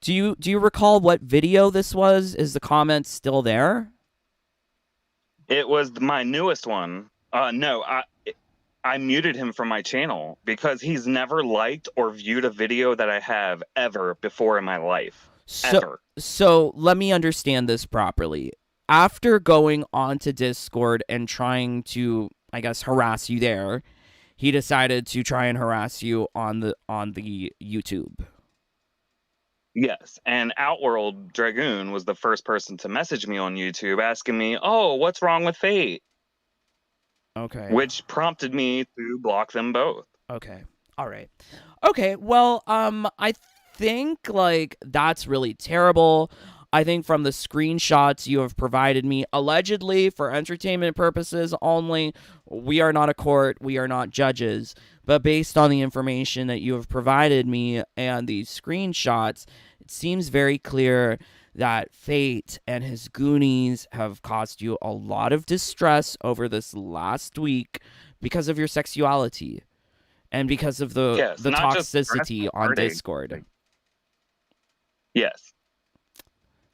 Speaker 1: Do you recall what video this was? Is the comment still there?
Speaker 2: It was my newest one. No, I muted him from my channel because he's never liked or viewed a video that I have ever before in my life. Ever.
Speaker 1: So let me understand this properly. After going onto Discord and trying to, I guess, harass you there, he decided to try and harass you on the YouTube.
Speaker 2: Yes, and Outworld Dragoon was the first person to message me on YouTube asking me, "Oh, what's wrong with Fate?"
Speaker 1: Okay.
Speaker 2: Which prompted me to block them both.
Speaker 1: Okay. All right. Okay. Well, I think like that's really terrible. I think from the screenshots you have provided me, allegedly for entertainment purposes only, we are not a court, we are not judges. But based on the information that you have provided me and these screenshots, it seems very clear that Fate and his Goonies have caused you a lot of distress over this last week because of your sexuality and because of the
Speaker 2: Yes,
Speaker 1: the
Speaker 2: not just stress,
Speaker 1: toxicity
Speaker 2: but
Speaker 1: on
Speaker 2: heartache.
Speaker 1: Discord.
Speaker 2: Yes.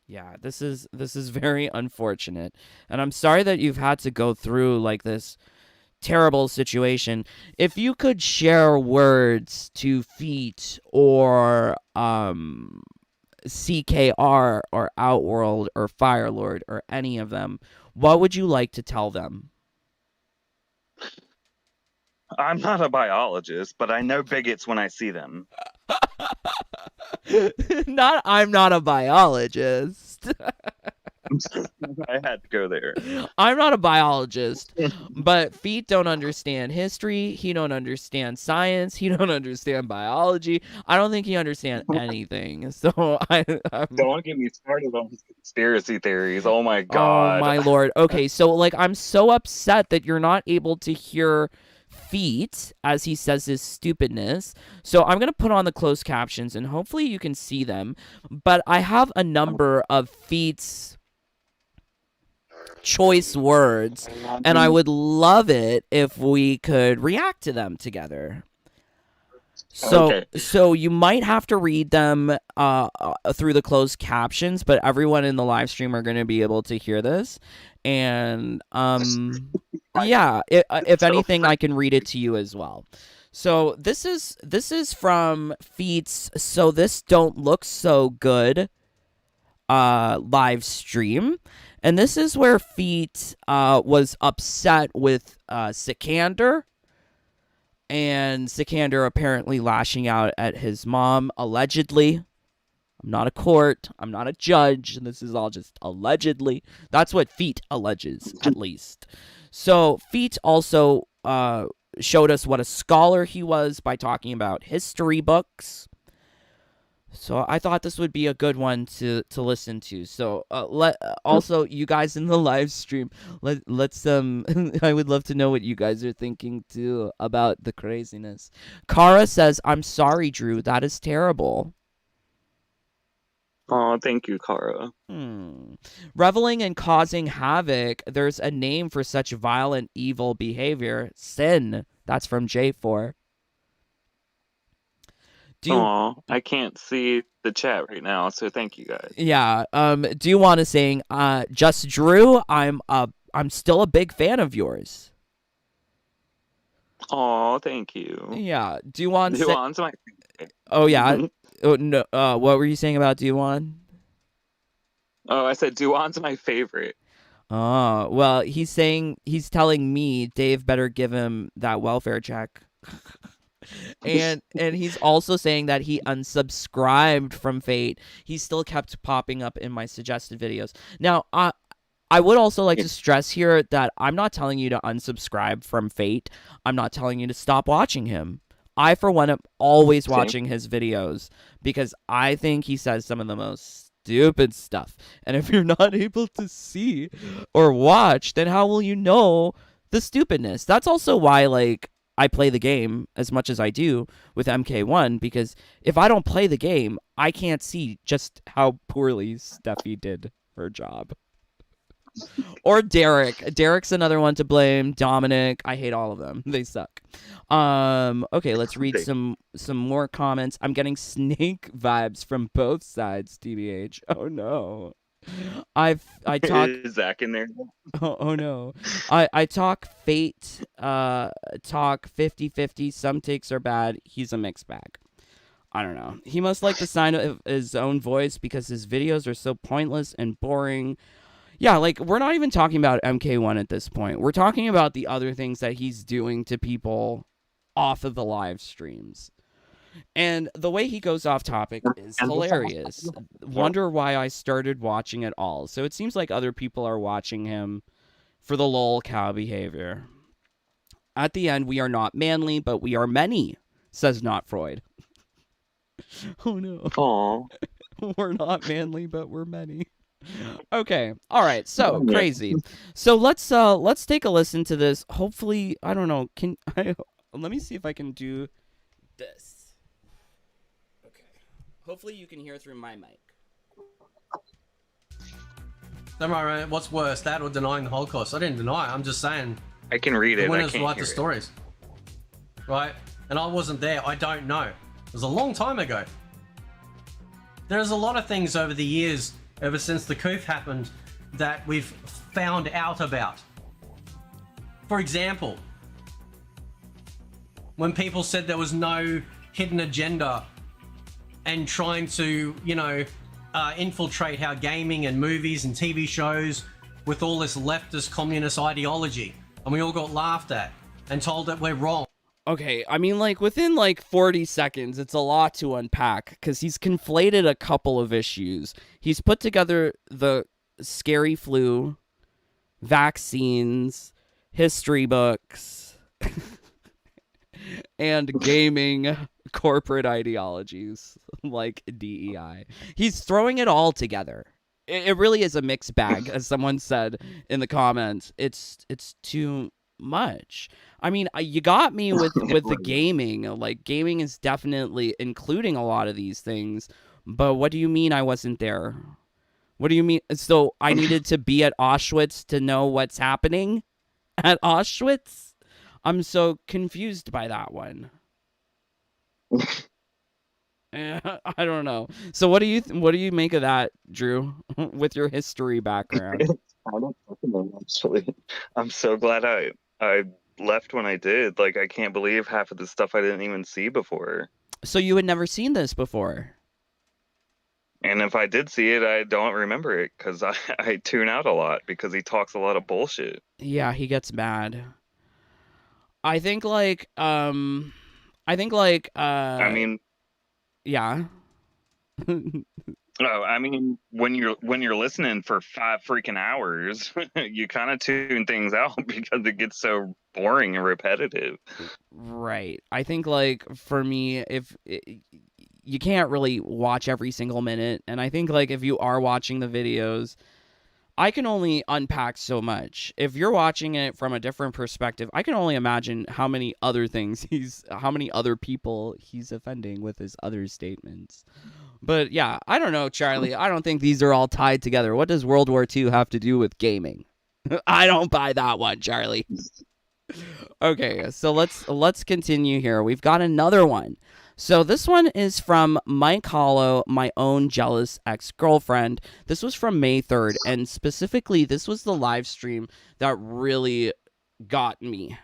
Speaker 1: Yeah, this is very unfortunate. And I'm sorry that you've had to go through like this terrible situation. If you could share words to Feet or CKR or Outworld or Firelord or any of them, what would you like to tell them?
Speaker 2: I'm not a biologist, but I know bigots when I see them.
Speaker 1: Not I'm not a biologist.
Speaker 2: I had to go there.
Speaker 1: I'm not a biologist, but Feet don't understand history. He don't understand science. He don't understand biology. I don't think he understands anything. So I'm
Speaker 2: Don't get me started on conspiracy theories. Oh my
Speaker 1: oh
Speaker 2: god.
Speaker 1: my lord. Okay, so like I'm so upset that you're not able to hear Feet as he says his stupidness. So I'm going to put on the closed captions and hopefully you can see them. But I have a number of Feet's choice words, and I would love it if we could react to them together. So,
Speaker 2: Okay.
Speaker 1: so you might have to read them through the closed captions, but everyone in the live stream are going to be able to hear this. And yeah, if
Speaker 2: So
Speaker 1: anything, I can read it to you as well. So this is from Feet's "So This Don't Look So Good" live stream. And this is where Feet was upset with Sikander, and Sikander apparently lashing out at his mom, allegedly. I'm not a court, I'm not a judge, and this is all just allegedly. That's what Feet alleges, at least. So Feet also showed us what a scholar he was by talking about history books. So I thought this would be a good one to listen to. So also you guys in the live stream, let's I would love to know what you guys are thinking too about the craziness. Kara says, "I'm sorry, Drew. That is terrible."
Speaker 2: Oh, thank you, Kara.
Speaker 1: Reveling and causing havoc. There's a name for such violent, evil behavior. Sin. That's from J4.
Speaker 2: I can't see the chat right now, so thank you guys.
Speaker 1: Yeah. Do you want to sing Just Drew, I'm still a big fan of yours.
Speaker 2: Oh, thank you.
Speaker 1: Yeah. Do you want
Speaker 2: Duan's my favorite.
Speaker 1: Oh yeah. Oh no. What were you saying about Duan?
Speaker 2: Oh, I said Duan's my favorite.
Speaker 1: Oh, well, he's telling me Dave better give him that welfare check. and he's also saying that he unsubscribed from Fate. He still kept popping up in my suggested videos. Now, I would also like to stress here that I'm not telling you to unsubscribe from Fate. I'm not telling you to stop watching him. I, for one, am always watching his videos because I think he says some of the most stupid stuff. And if you're not able to see or watch, then how will you know the stupidness? That's also why, like, I play the game as much as I do with MK1, because if I don't play the game, I can't see just how poorly Steffi did her job. Or Derek. Derek's another one to blame. Dominic. I hate all of them. They suck. Okay, let's read some more comments. I'm getting Snake vibes from both sides, TBH. Oh no. I talk
Speaker 2: Is Zach in there?
Speaker 1: oh no. I talk Fate, talk 50-50. Some takes are bad. He's a mixed bag. I don't know. He must like the sound of his own voice because his videos are so pointless and boring. Yeah, like, we're not even talking about MK1 at this point. We're talking about the other things that he's doing to people off of the live streams. And the way he goes off topic is hilarious. Wonder why I started watching at all. So it seems like other people are watching him for the lol cow behavior. At the end, we are not manly, but we are many, says not Freud. Oh no.
Speaker 2: Aw.
Speaker 1: We're not manly, but we're many. Okay. All right. So crazy. So let's take a listen to this. Hopefully, I don't know. Can I? Let me see if I can do this. Okay. Hopefully, you can hear through my mic.
Speaker 3: Don't worry, what's worse, that or denying the Holocaust? I didn't deny it. I'm just saying
Speaker 2: I can read
Speaker 3: the
Speaker 2: it. I
Speaker 3: winners
Speaker 2: can't
Speaker 3: write
Speaker 2: hear
Speaker 3: the
Speaker 2: it.
Speaker 3: stories, right? And I wasn't there. I don't know. It was a long time ago. There's a lot of things over the years, ever since the coup happened, that we've found out about. For example, when people said there was no hidden agenda and trying to, infiltrate our gaming and movies and TV shows with all this leftist communist ideology, and we all got laughed at and told that we're wrong.
Speaker 1: Okay, I mean, like, within, 40 seconds, it's a lot to unpack, because he's conflated a couple of issues. He's put together the scary flu, vaccines, history books, and gaming corporate ideologies, like DEI. He's throwing it all together. It really is a mixed bag, as someone said in the comments. It's too much. I mean, you got me with the gaming. Like, gaming is definitely including a lot of these things. But what do you mean I wasn't there? What do you mean? So I needed to be at Auschwitz to know what's happening at Auschwitz? I'm so confused by that one. I don't know. So what do you make of that, Drew, with your history background?
Speaker 2: I don't fucking know, actually. I'm so glad I left when I did. Like, I can't believe half of the stuff I didn't even see before.
Speaker 1: So you had never seen this before?
Speaker 2: And if I did see it, I don't remember it because I tune out a lot because he talks a lot of bullshit.
Speaker 1: Yeah, he gets mad. I think
Speaker 2: I mean,
Speaker 1: yeah.
Speaker 2: oh, I mean, when you're listening for 5 freaking hours, you kind of tune things out because it gets so boring and repetitive.
Speaker 1: Right. I think for me, you can't really watch every single minute, and I think if you are watching the videos, I can only unpack so much. If you're watching it from a different perspective, I can only imagine how many other people he's offending with his other statements. But yeah, I don't know, Charlie. I don't think these are all tied together. What does World War II have to do with gaming? I don't buy that one, Charlie. Okay, so let's continue here. We've got another one. So this one is from Mike Hollow, my own jealous ex-girlfriend. This was from May 3rd, and specifically, this was the live stream that really got me.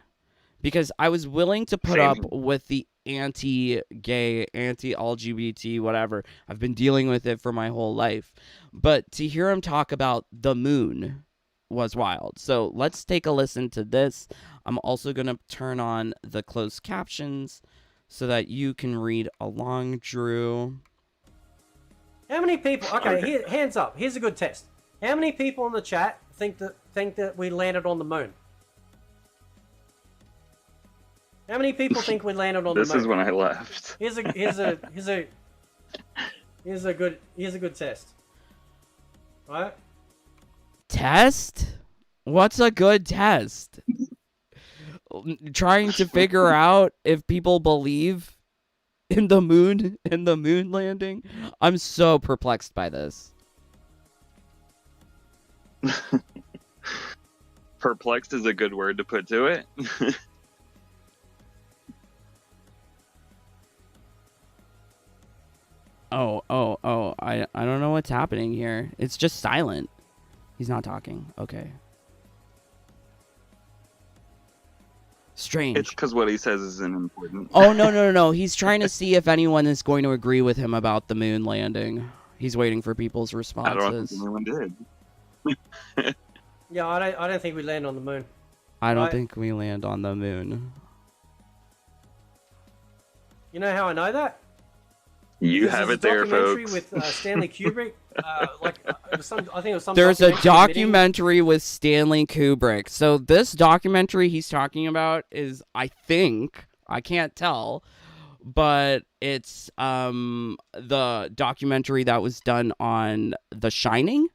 Speaker 1: Because I was willing to put up with the anti-gay, anti-LGBT, whatever. I've been dealing with it for my whole life. But to hear him talk about the moon was wild. So let's take a listen to this. I'm also going to turn on the closed captions so that you can read along, Drew.
Speaker 3: How many people? Okay, here, hands up. Here's a good test. How many people in the chat think that we landed on the moon? How many people think we landed on the moon?
Speaker 2: This is when I left.
Speaker 3: Here's a good test. Right?
Speaker 1: Test? What's a good test? Trying to figure out if people believe in the moon landing? I'm so perplexed by this.
Speaker 2: Perplexed is a good word to put to it.
Speaker 1: I don't know what's happening here. It's just silent. He's not talking. Okay. Strange.
Speaker 2: It's because what he says isn't important.
Speaker 1: Oh, no. He's trying to see if anyone is going to agree with him about the moon landing. He's waiting for people's responses.
Speaker 2: I don't think anyone did.
Speaker 3: Yeah, I don't think we land on the moon.
Speaker 1: I don't think we land on the moon.
Speaker 3: You know how I know that?
Speaker 2: You
Speaker 3: Because
Speaker 2: have
Speaker 3: there's
Speaker 2: it there,
Speaker 3: a documentary
Speaker 2: folks.
Speaker 3: with Stanley Kubrick. It was some, I think it was some.
Speaker 1: There's a
Speaker 3: admitting-
Speaker 1: documentary with Stanley Kubrick. So this documentary he's talking about is, I think, I can't tell, but it's the documentary that was done on The Shining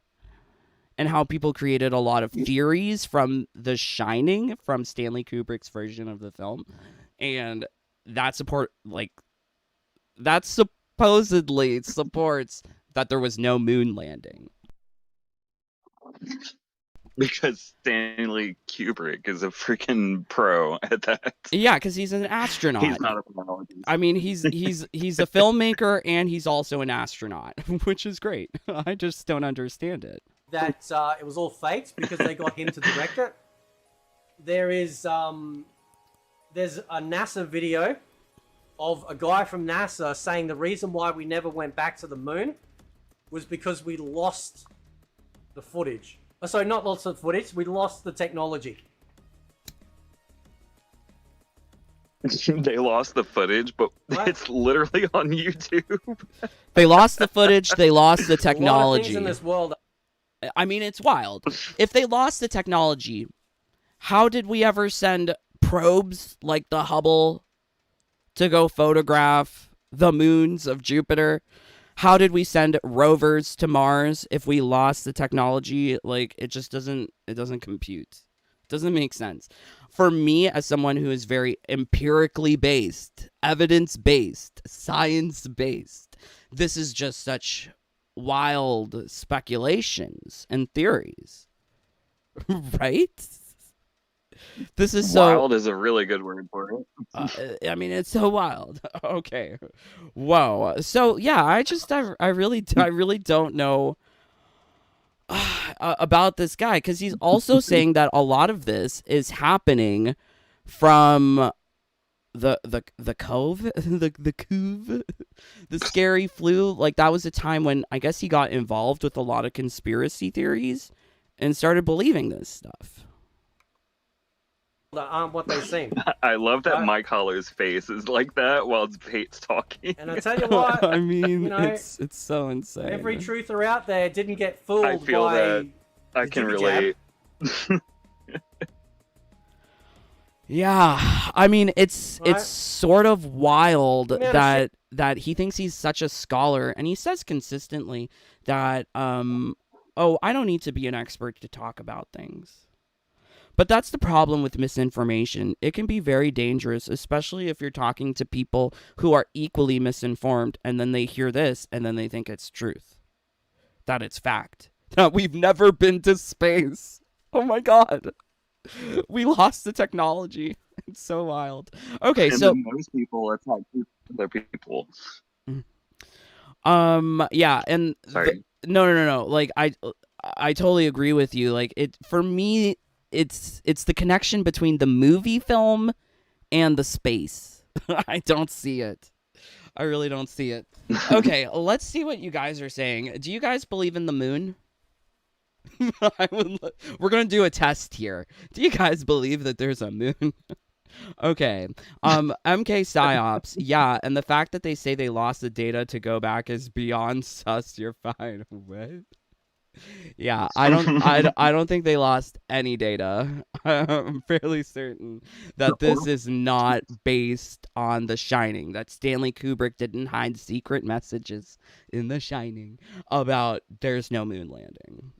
Speaker 1: and how people created a lot of theories from The Shining, from Stanley Kubrick's version of the film. And that supposedly supports that there was no moon landing.
Speaker 2: Because Stanley Kubrick is a freaking pro at that.
Speaker 1: Yeah, because he's an astronaut.
Speaker 2: He's not a biologist.
Speaker 1: I mean, he's a filmmaker and he's also an astronaut, which is great. I just don't understand it.
Speaker 3: that it was all faked because they got him to direct it. There's a NASA video of a guy from NASA saying the reason why we never went back to the moon was because we lost the footage. Sorry, not lost the footage, we lost the technology.
Speaker 2: They lost the footage, but
Speaker 3: What?
Speaker 2: it's literally on YouTube.
Speaker 1: They lost the footage, they lost the
Speaker 3: A lot of
Speaker 1: technology.
Speaker 3: things in this world.
Speaker 1: I mean, it's wild. If they lost the technology, how did we ever send probes like the Hubble to go photograph the moons of Jupiter? How did we send rovers to Mars if we lost the technology? Like, it just doesn't compute. It doesn't make sense. For me, as someone who is very empirically based, evidence-based, science-based, this is just such wild speculations and theories. Right? This is so
Speaker 2: Wild is a really good word for it.
Speaker 1: I mean, it's so wild. Okay. Whoa. So yeah, I really don't know about this guy, because he's also saying that a lot of this is happening from the cove, the scary flu. Like, that was a time when I guess he got involved with a lot of conspiracy theories and started believing this stuff.
Speaker 3: That aren't what they seem.
Speaker 2: I love that Mike Holler's face is like that while Pate's talking.
Speaker 3: And I tell you what,
Speaker 1: I mean,
Speaker 3: you know,
Speaker 1: it's so insane.
Speaker 3: every truther out there didn't get fooled
Speaker 2: I feel
Speaker 3: by
Speaker 2: that I
Speaker 3: the
Speaker 2: can
Speaker 3: jibby jab.
Speaker 2: relate.
Speaker 1: Yeah, I mean, it's
Speaker 3: Right.
Speaker 1: sort of wild
Speaker 3: Yeah,
Speaker 1: that he thinks he's such a scholar, and he says consistently that oh, I don't need to be an expert to talk about things. But that's the problem with misinformation. It can be very dangerous, especially if you're talking to people who are equally misinformed, and then they hear this and then they think it's truth. That it's fact. That we've never been to space. Oh my god. We lost the technology. It's so wild. Okay,
Speaker 2: And
Speaker 1: so
Speaker 2: then most people attack other people.
Speaker 1: yeah, and
Speaker 2: Sorry.
Speaker 1: no. Like, I totally agree with you. Like, it, for me, it's the connection between the movie film and the space. I don't see it. I really don't see it. Okay, let's see what you guys are saying. Do you guys believe in the moon? We're gonna do a test here. Do you guys believe that there's a moon? Okay. MK Psyops. Yeah, and the fact that they say they lost the data to go back is beyond sus. You're fine. What? Yeah, I don't think they lost any data. I'm fairly certain that this is not based on The Shining. That Stanley Kubrick didn't hide secret messages in The Shining about there's no moon landing.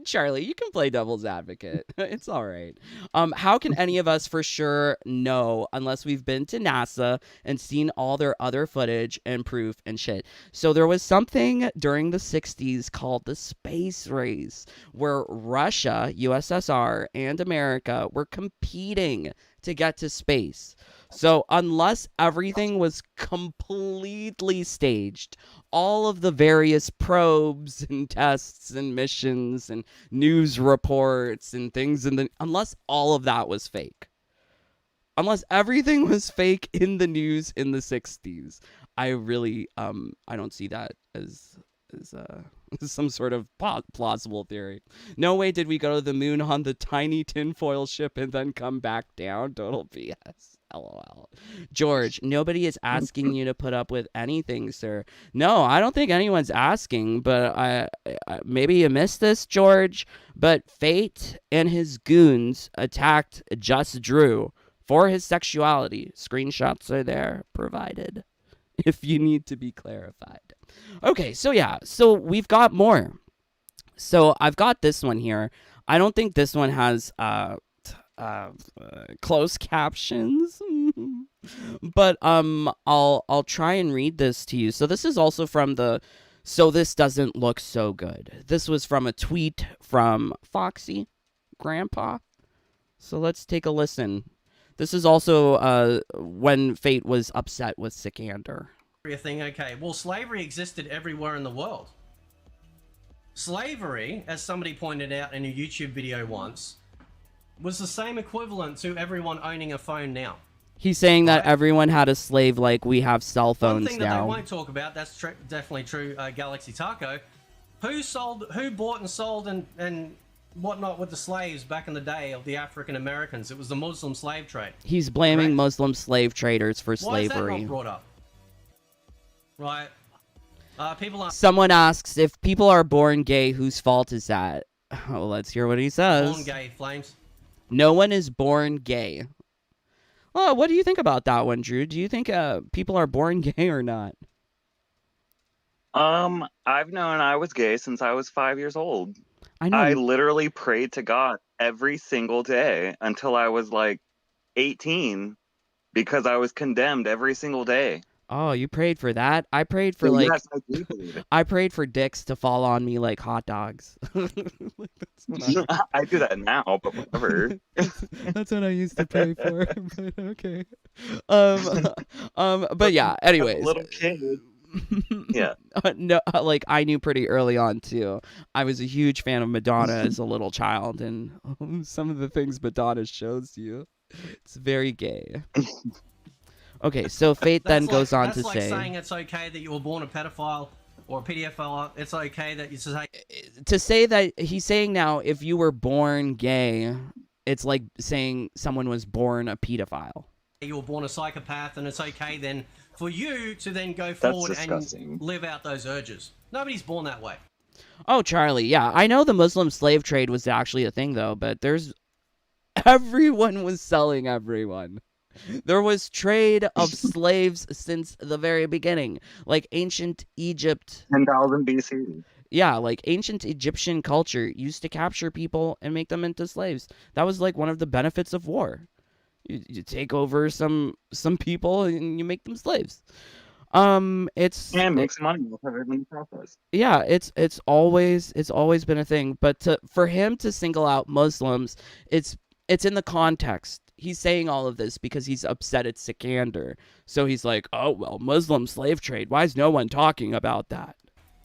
Speaker 1: Charlie, you can play devil's advocate. It's all right. How can any of us for sure know unless we've been to NASA and seen all their other footage and proof and shit? So there was something during the 60s called the space race, where Russia, USSR, and America were competing to get to space. So unless everything was completely staged, all of the various probes and tests and missions and news reports and things, unless all of that was fake, unless everything was fake in the news in the 60s, I really I don't see that as Some sort of plausible theory. No way did we go to the moon on the tiny tinfoil ship and then come back down. Total BS. LOL. George, nobody is asking you to put up with anything, sir. No, I don't think anyone's asking, but I maybe you missed this, George, but Fate and his goons attacked Just Drew for his sexuality. Screenshots are there provided if you need to be clarified. Okay, so yeah, so we've got more. So I've got this one here. I don't think this one has closed captions, but I'll try and read this to you. So this is also from the So This Doesn't Look So Good. This was from a tweet from Foxy Grandpa. So let's take a listen. This is also when Fate was upset with Sikander.
Speaker 3: Thing, okay. Well, slavery existed everywhere in the world. Slavery, as somebody pointed out in a YouTube video once, was the same equivalent to everyone owning a phone now.
Speaker 1: He's saying that everyone had a slave like we have cell phones now.
Speaker 3: One thing that they won't talk about, that's definitely true, Galaxy Taco, who bought and sold and whatnot with the slaves back in the day of the African Americans? It was the Muslim slave trade.
Speaker 1: He's blaming Muslim slave traders for slavery.
Speaker 3: Why is that not brought up? Right. People are...
Speaker 1: Someone asks, if people are born gay, whose fault is that? Well, let's hear what he says.
Speaker 3: Born gay, Flames.
Speaker 1: No one is born gay. Oh, what do you think about that one, Drew? Do you think people are born gay or not?
Speaker 2: I've known I was gay since I was 5 years old.
Speaker 1: I know.
Speaker 2: I literally prayed to God every single day until I was like 18 because I was condemned every single day.
Speaker 1: Oh, you prayed for that? I prayed for
Speaker 2: Yes, I do believe it.
Speaker 1: I prayed for dicks to fall on me like hot dogs.
Speaker 2: I do that now, but whatever.
Speaker 1: That's what I used to pray for. But okay. But yeah. Anyways,
Speaker 2: Little kid. Yeah.
Speaker 1: No, like I knew pretty early on too. I was a huge fan of Madonna as a little child, and some of the things Madonna shows you, it's very gay. Okay, so Fate then goes on to say...
Speaker 3: That's like saying it's okay that you were born a pedophile or a pedophile. It's okay that you say...
Speaker 1: To say that, he's saying now, if you were born gay, it's like saying someone was born a pedophile.
Speaker 3: You were born a psychopath, and it's okay then for you to then go forward and live out those urges. Nobody's born that way.
Speaker 1: Oh, Charlie, yeah. I know the Muslim slave trade was actually a thing, though, but there's... Everyone was selling everyone. There was trade of slaves since the very beginning, like ancient Egypt.
Speaker 2: 10,000 BC.
Speaker 1: Yeah, like ancient Egyptian culture used to capture people and make them into slaves. That was like one of the benefits of war. You take over some people and you make them slaves. It's
Speaker 2: and make some money off of it in the process.
Speaker 1: Yeah, it's always been a thing. But for him to single out Muslims, it's in the context. He's saying all of this because he's upset at Sikander. So he's like, oh, well, Muslim slave trade. Why is no one talking about that?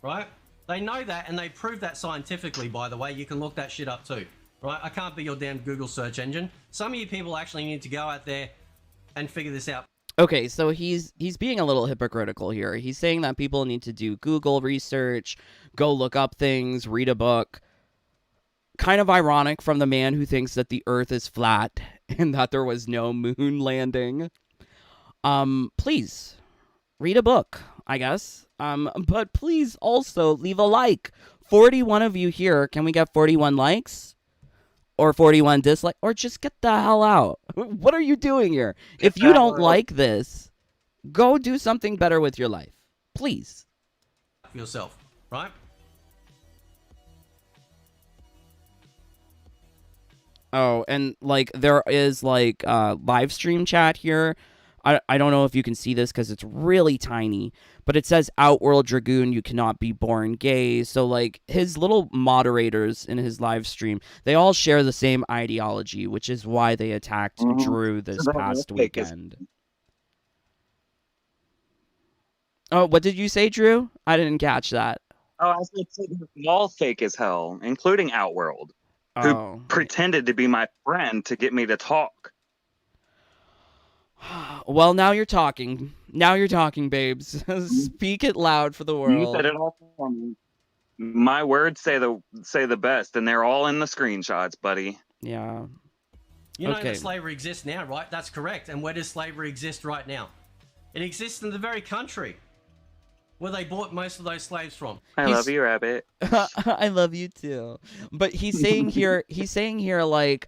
Speaker 3: Right? They know that, and they prove that scientifically, by the way. You can look that shit up too. Right? I can't be your damn Google search engine. Some of you people actually need to go out there and figure this out.
Speaker 1: Okay, so he's being a little hypocritical here. He's saying that people need to do Google research, go look up things, read a book. Kind of ironic from the man who thinks that the Earth is flat and that there was no moon landing. Please read a book, I guess. But please also leave a like. 41 of you here. Can we get 41 likes? Or 41 dislikes? Or just get the hell out. What are you doing here? If you don't like this, go do something better with your life. Please.
Speaker 3: For yourself, right?
Speaker 1: Oh, and like there is like live stream chat here. I don't know if you can see this because it's really tiny, but it says Outworld Dragoon, you cannot be born gay. So like his little moderators in his live stream, they all share the same ideology, which is why they attacked Drew this past weekend. Oh, what did you say, Drew? I didn't catch that.
Speaker 2: Oh, I said they're all fake as hell, including Outworld, who pretended to be my friend to get me to talk.
Speaker 1: Well, now you're talking. Now you're talking, babes. Speak it loud for the world.
Speaker 2: You said it all for me. My words say the best, and they're all in the screenshots, buddy.
Speaker 1: Yeah.
Speaker 3: You know
Speaker 1: Okay.
Speaker 3: that slavery exists now, right? That's correct. And where does slavery exist right now? It exists in the very country where they bought most of those slaves from.
Speaker 2: I love you, Rabbit.
Speaker 1: I love you too. But he's saying here like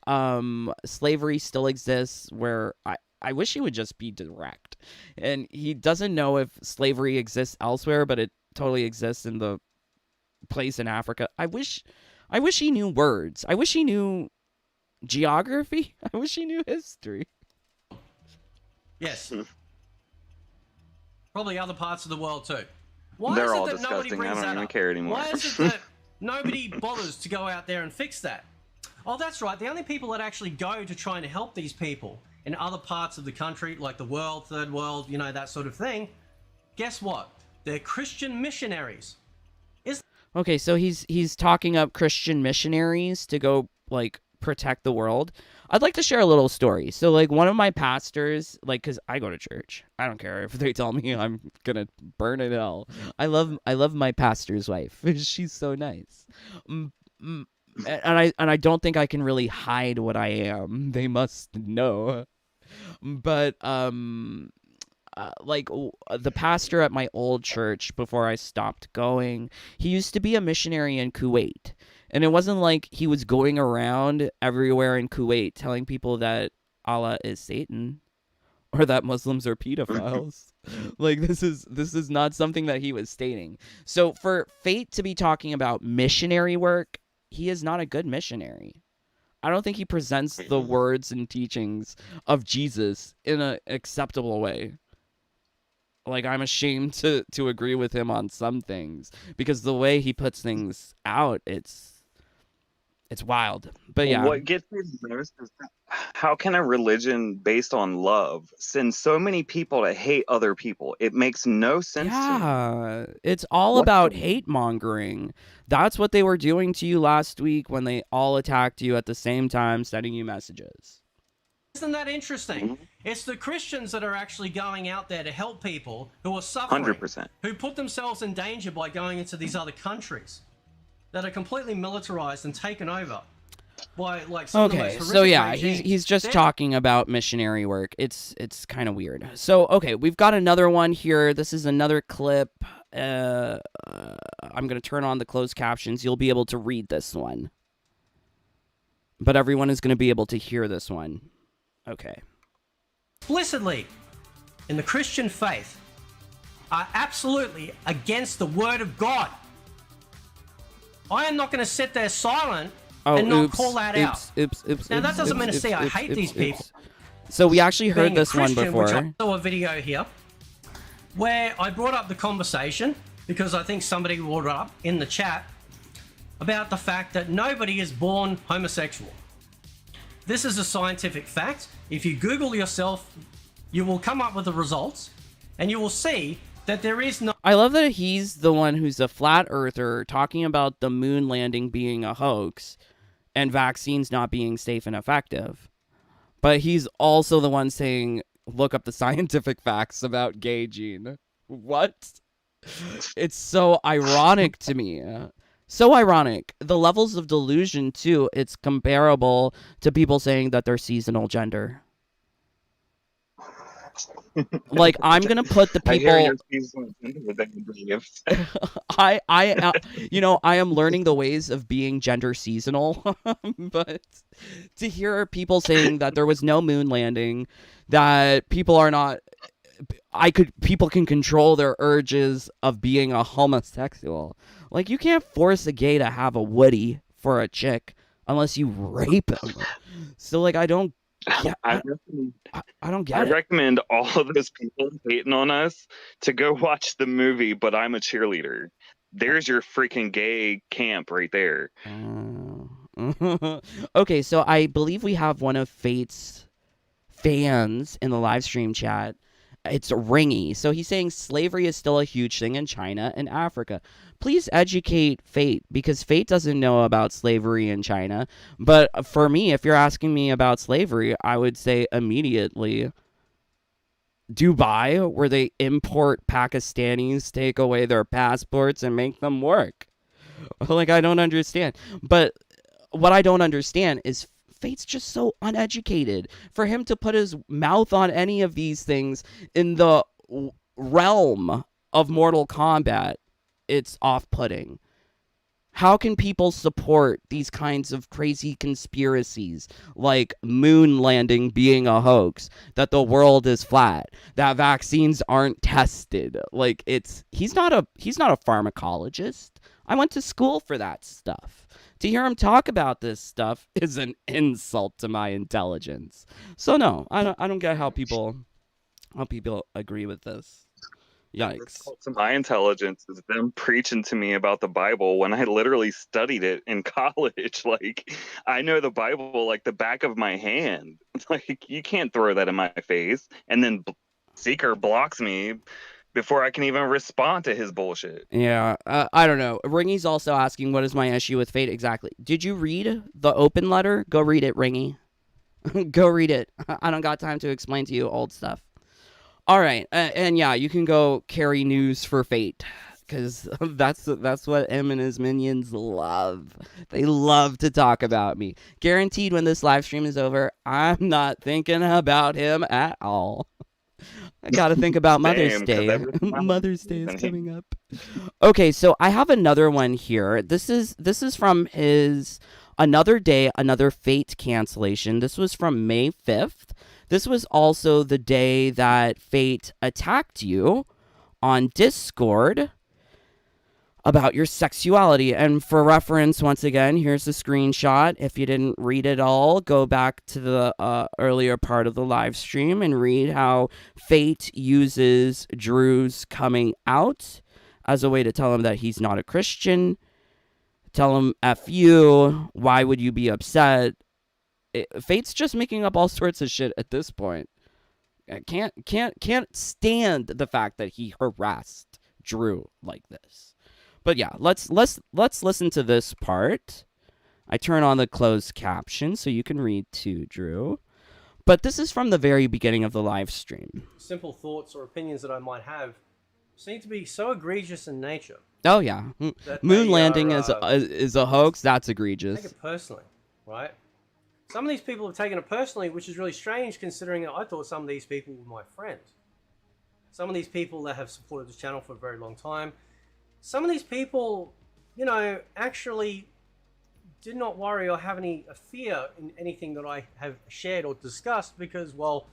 Speaker 1: slavery still exists where I wish he would just be direct. And he doesn't know if slavery exists elsewhere, but it totally exists in the place in Africa. I wish he knew words. I wish he knew geography. I wish he knew history.
Speaker 3: Yes. Probably other parts of the world too. Why
Speaker 2: They're
Speaker 3: is it
Speaker 2: all
Speaker 3: that nobody
Speaker 2: disgusting. I
Speaker 3: brings
Speaker 2: don't
Speaker 3: that
Speaker 2: even
Speaker 3: up?
Speaker 2: care anymore.
Speaker 3: Why is it that nobody bothers to go out there and fix that? Oh, that's right. The only people that actually go to trying to help these people in other parts of the country, like the world, third world, you know, that sort of thing, guess what? They're Christian missionaries.
Speaker 1: Okay, so he's talking up Christian missionaries to go like protect the world. I'd like to share a little story. So like one of my pastors, like cuz I go to church. I don't care if they tell me I'm going to burn in hell. I love my pastor's wife. She's so nice. And I don't think I can really hide what I am. They must know. But the pastor at my old church before I stopped going, he used to be a missionary in Kuwait. And it wasn't like he was going around everywhere in Kuwait telling people that Allah is Satan or that Muslims are pedophiles. Like this is not something that he was stating. So for Fate to be talking about missionary work, he is not a good missionary. I don't think he presents the words and teachings of Jesus in an acceptable way. Like, I'm ashamed to agree with him on some things because the way he puts things out, it's wild. But yeah.
Speaker 2: What gets me the most is how can a religion based on love send so many people to hate other people? It makes no sense to me.
Speaker 1: Yeah, it's all
Speaker 2: What
Speaker 1: about
Speaker 2: the-
Speaker 1: hate mongering. That's what they were doing to you last week when they all attacked you at the same time, sending you messages.
Speaker 3: Isn't that interesting? It's the Christians that are actually going out there to help people who are suffering,
Speaker 2: 100%.
Speaker 3: who put themselves in danger by going into these other countries that are completely militarized and taken over by like some of the most
Speaker 1: Okay,
Speaker 3: horrific
Speaker 1: so yeah,
Speaker 3: regimes.
Speaker 1: he's just
Speaker 3: They're-
Speaker 1: talking about missionary work. It's kind of weird. So okay, we've got another one here. This is another clip. I'm gonna turn on the closed captions. You'll be able to read this one, but everyone is gonna be able to hear this one. Okay.
Speaker 3: explicitly in the Christian faith are absolutely against the word of God. I am not going to sit there silent and not call that out. Now, that doesn't mean to say I hate these people.
Speaker 1: So we actually heard
Speaker 3: Being a
Speaker 1: this one
Speaker 3: Christian, which
Speaker 1: before.
Speaker 3: I saw a video here where I brought up the conversation because I think somebody brought it up in the chat about the fact that nobody is born homosexual. This is a scientific fact. If you Google yourself, you will come up with the results and you will see that there is no...
Speaker 1: I love that he's the one who's a flat earther talking about the moon landing being a hoax and vaccines not being safe and effective. But he's also the one saying, look up the scientific facts about gay gene. What? It's so ironic to me. So ironic. The levels of delusion, too, it's comparable to people saying that they're seasonal gender. Like, I'm going to put the
Speaker 2: I hear
Speaker 1: people...
Speaker 2: your seasonal gender that you believe.
Speaker 1: I am learning the ways of being gender seasonal, but to hear people saying that there was no moon landing, that people are not... people can control their urges of being a homosexual. Like, you can't force a gay to have a woody for a chick unless you rape him. So, like, I don't get
Speaker 2: I
Speaker 1: it.
Speaker 2: recommend all of those people hating on us to go watch the movie But I'm a Cheerleader. There's your freaking gay camp right there.
Speaker 1: Okay, so I believe we have one of Fate's fans in the live stream chat. It's Ringy. So he's saying slavery is still a huge thing in China and Africa. Please educate Fate, because Fate doesn't know about slavery in China. But for me, if you're asking me about slavery, I would say immediately Dubai, where they import Pakistanis, take away their passports, and make them work. Like, I don't understand. But what I don't understand is Fate's just so uneducated. For him to put his mouth on any of these things in the realm of Mortal Kombat, it's off-putting. How can people support these kinds of crazy conspiracies like moon landing being a hoax, that the world is flat, that vaccines aren't tested? Like, he's not a pharmacologist. I went to school for that stuff. To hear him talk about this stuff is an insult to my intelligence. So no, I don't get how people agree with this. Yikes.
Speaker 2: To my intelligence is them preaching to me about the Bible when I literally studied it in college. Like, I know the Bible like the back of my hand. Like, you can't throw that in my face. And then Seeker blocks me before I can even respond to his bullshit.
Speaker 1: Yeah, I don't know. Ringy's also asking, what is my issue with Fate? Exactly. Did you read the open letter? Go read it, Ringy. Go read it. I don't got time to explain to you old stuff. All right, and yeah, you can go carry news for Fate, because that's what him and his minions love. They love to talk about me. Guaranteed, when this live stream is over, I'm not thinking about him at all. I gotta think about Mother's Day. Mother's Day is coming up. Okay, so I have another one here. This is from his Another Day, Another Fate cancellation. This was from May 5th. This was also the day that Fate attacked you on Discord about your sexuality. And for reference, once again, here's the screenshot. If you didn't read it all, go back to the earlier part of the live stream and read how Fate uses Drew's coming out as a way to tell him that he's not a Christian. Tell him, F you, why would you be upset? Fate's just making up all sorts of shit at this point. I can't stand the fact that he harassed Drew like this. But yeah, let's listen to this part. I turn on the closed caption so you can read too, Drew. But this is from the very beginning of the live stream.
Speaker 3: Simple thoughts or opinions that I might have seem to be so egregious in nature.
Speaker 1: Oh yeah, moon landing is a hoax. That's egregious.
Speaker 3: Take it personally, right? Some of these people have taken it personally, which is really strange considering that I thought some of these people were my friends. Some of these people that have supported this channel for a very long time. Some of these people, you know, actually did not worry or have any fear in anything that I have shared or discussed because, well,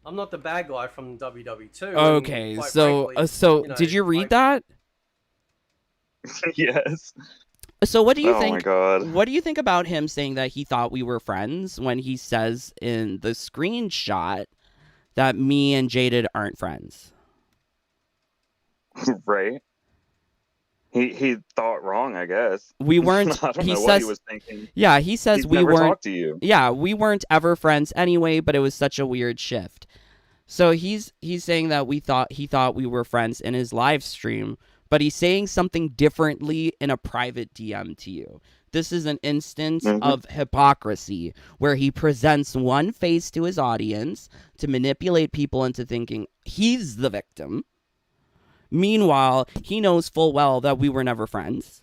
Speaker 3: I'm not the bad guy from WW2.
Speaker 1: Okay, so you know, did you read that?
Speaker 2: Yes.
Speaker 1: So what do you think?
Speaker 2: Oh my God.
Speaker 1: What do you think about him saying that he thought we were friends when he says in the screenshot that me and Jaded aren't friends?
Speaker 2: Right. He thought wrong, I guess.
Speaker 1: We weren't.
Speaker 2: I don't
Speaker 1: he
Speaker 2: know
Speaker 1: says,
Speaker 2: what he was thinking.
Speaker 1: Yeah, he says
Speaker 2: He's
Speaker 1: we
Speaker 2: never
Speaker 1: weren't.
Speaker 2: talked to you.
Speaker 1: Yeah, we weren't ever friends anyway, but it was such a weird shift. So he's saying that he thought we were friends in his live stream, but he's saying something differently in a private DM to you. This is an instance of hypocrisy where he presents one face to his audience to manipulate people into thinking he's the victim. Meanwhile, he knows full well that we were never friends.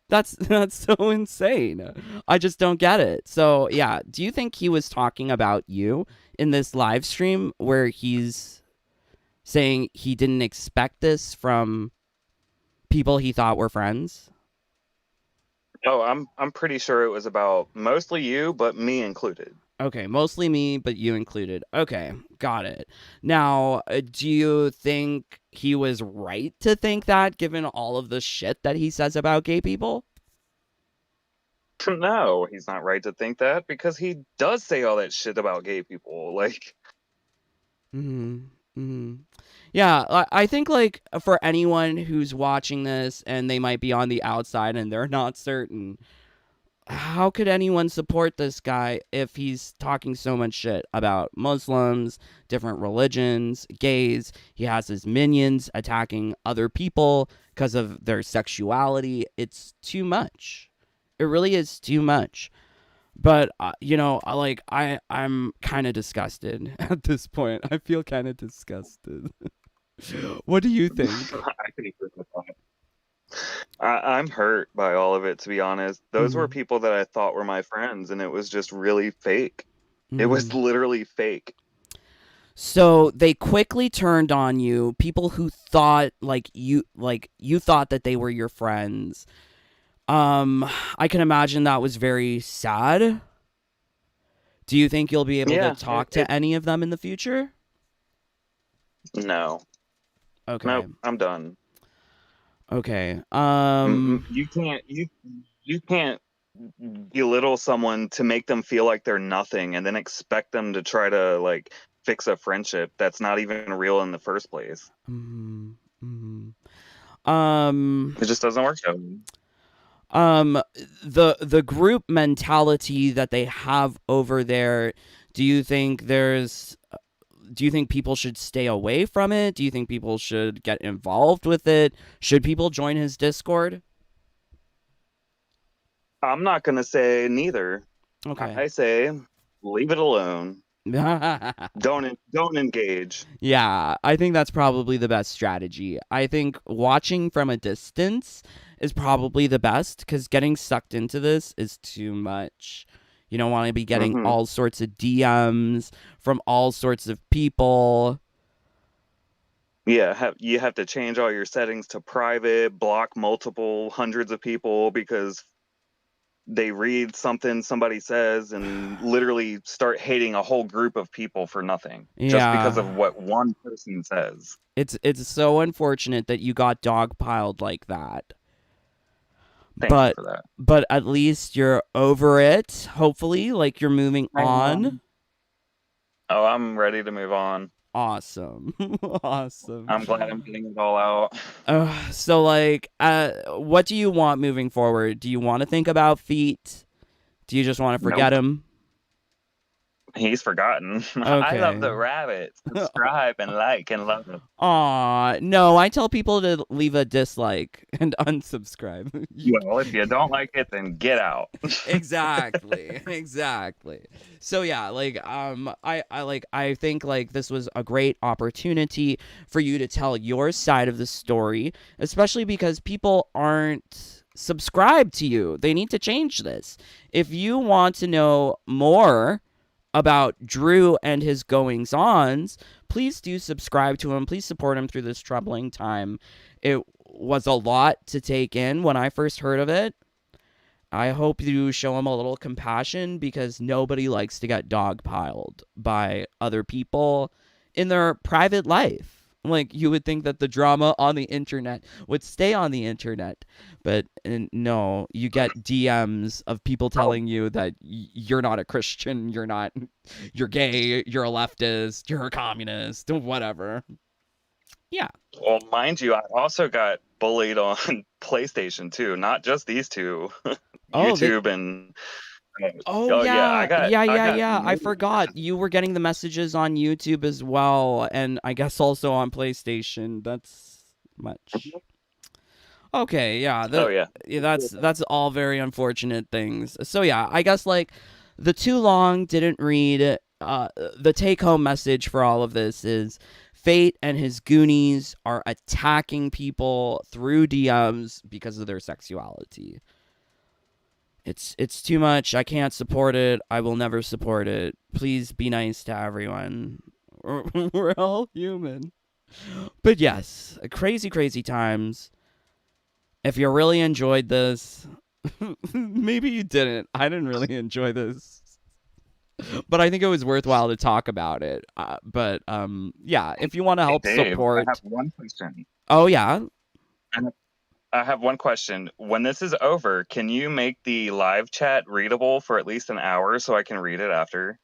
Speaker 1: That's so insane. I just don't get it. So, yeah, do you think he was talking about you in this live stream where he's saying he didn't expect this from people he thought were friends?
Speaker 2: Oh, I'm pretty sure it was about mostly you, but me included.
Speaker 1: Okay, mostly me, but you included. Okay, got it. Now, do you think he was right to think that, given all of the shit that he says about gay people?
Speaker 2: No, he's not right to think that because he does say all that shit about gay people. Like,
Speaker 1: Yeah, I think, like, for anyone who's watching this and they might be on the outside and they're not certain, how could anyone support this guy if he's talking so much shit about Muslims, different religions, gays? He has his minions attacking other people because of their sexuality. It's too much. It really is too much. But, you know, like, I'm kind of disgusted at this point. I feel kind of disgusted. What do you think?
Speaker 2: I can agree with that. I'm hurt by all of it, to be honest. Those were
Speaker 1: Mm-hmm.
Speaker 2: people that I thought were my friends, and it was just really fake. It was
Speaker 1: Mm-hmm.
Speaker 2: literally fake.
Speaker 1: So they quickly turned on you, people who thought like you thought that they were your friends. I can imagine that was very sad. Do you think you'll be able to
Speaker 2: Yeah,
Speaker 1: talk to any of them in the future?
Speaker 2: no,
Speaker 1: Okay.
Speaker 2: nope, I'm done.
Speaker 1: Okay.
Speaker 2: You can't belittle someone to make them feel like they're nothing, and then expect them to try to like fix a friendship that's not even real in the first place.
Speaker 1: Mhm. Mhm. Um
Speaker 2: It just doesn't work that way.
Speaker 1: um the group mentality that they have over there, do you think there's do you think people should stay away from it? Do you think people should get involved with it? Should people join his Discord?
Speaker 2: I'm not gonna say neither.
Speaker 1: Okay.
Speaker 2: I say leave it alone. Don't engage.
Speaker 1: Yeah, I think that's probably the best strategy. I think watching from a distance is probably the best because getting sucked into this is too much. You don't want to be getting
Speaker 2: Hmm.
Speaker 1: all sorts of DMs from all sorts of people.
Speaker 2: Yeah, you have to change all your settings to private, block multiple hundreds of people because they read something somebody says and literally start hating a whole group of people for nothing just because of
Speaker 1: Yeah.
Speaker 2: what one person says.
Speaker 1: It's so unfortunate that you got dogpiled like that.
Speaker 2: Thank you
Speaker 1: But
Speaker 2: for that.
Speaker 1: at least you're over it, hopefully, like you're moving
Speaker 2: I
Speaker 1: on.
Speaker 2: am. Oh, I'm ready to move on.
Speaker 1: Awesome. Awesome.
Speaker 2: I'm glad I'm getting it all out.
Speaker 1: So like what do you want moving forward? Do you want to think about feet? Do you just want to forget
Speaker 2: Nope.
Speaker 1: him?
Speaker 2: He's forgotten. I love
Speaker 1: Okay.
Speaker 2: the rabbit. Subscribe and like and love it.
Speaker 1: Aw, no, I tell people to leave a dislike and unsubscribe.
Speaker 2: Well, if you don't like it, then get out.
Speaker 1: Exactly. Exactly. So yeah, like I think like this was a great opportunity for you to tell your side of the story, especially because people aren't subscribed to you. They need to change this. If you want to know more about Drew and his goings ons, please do subscribe to him. Please support him through this troubling time. It was a lot to take in when I first heard of it. I hope you show him a little compassion because nobody likes to get dogpiled by other people in their private life. Like, you would think that the drama on the internet would stay on the internet. But no, you get DMs of people
Speaker 2: Oh,
Speaker 1: telling you that you're not a Christian, you're gay, you're a leftist, you're a communist, whatever. Yeah.
Speaker 2: well, mind you, I also got bullied on PlayStation too, not just these two,
Speaker 1: Oh, they
Speaker 2: YouTube and
Speaker 1: Oh
Speaker 2: oh yeah,
Speaker 1: yeah, yeah,
Speaker 2: I
Speaker 1: yeah,
Speaker 2: got
Speaker 1: yeah. I forgot you were getting the messages on YouTube as well, and I guess also on PlayStation. That's much. Okay, yeah,
Speaker 2: oh yeah.
Speaker 1: that's all very unfortunate things. So yeah, I guess like the too long didn't read. The take home message for all of this is Fate and his Goonies are attacking people through DMs because of their sexuality. It's too much. I can't support it. I will never support it. Please be nice to everyone. We're all human. But yes, crazy, crazy times. If you really enjoyed this, maybe you didn't. I didn't really enjoy this. But I think it was worthwhile to talk about it. Yeah, if you want to
Speaker 2: Hey
Speaker 1: help
Speaker 2: Dave, I have
Speaker 1: support.
Speaker 2: one question.
Speaker 1: Oh, yeah.
Speaker 2: I have one question. When this is over, can you make the live chat readable for at least an hour so I can read it after?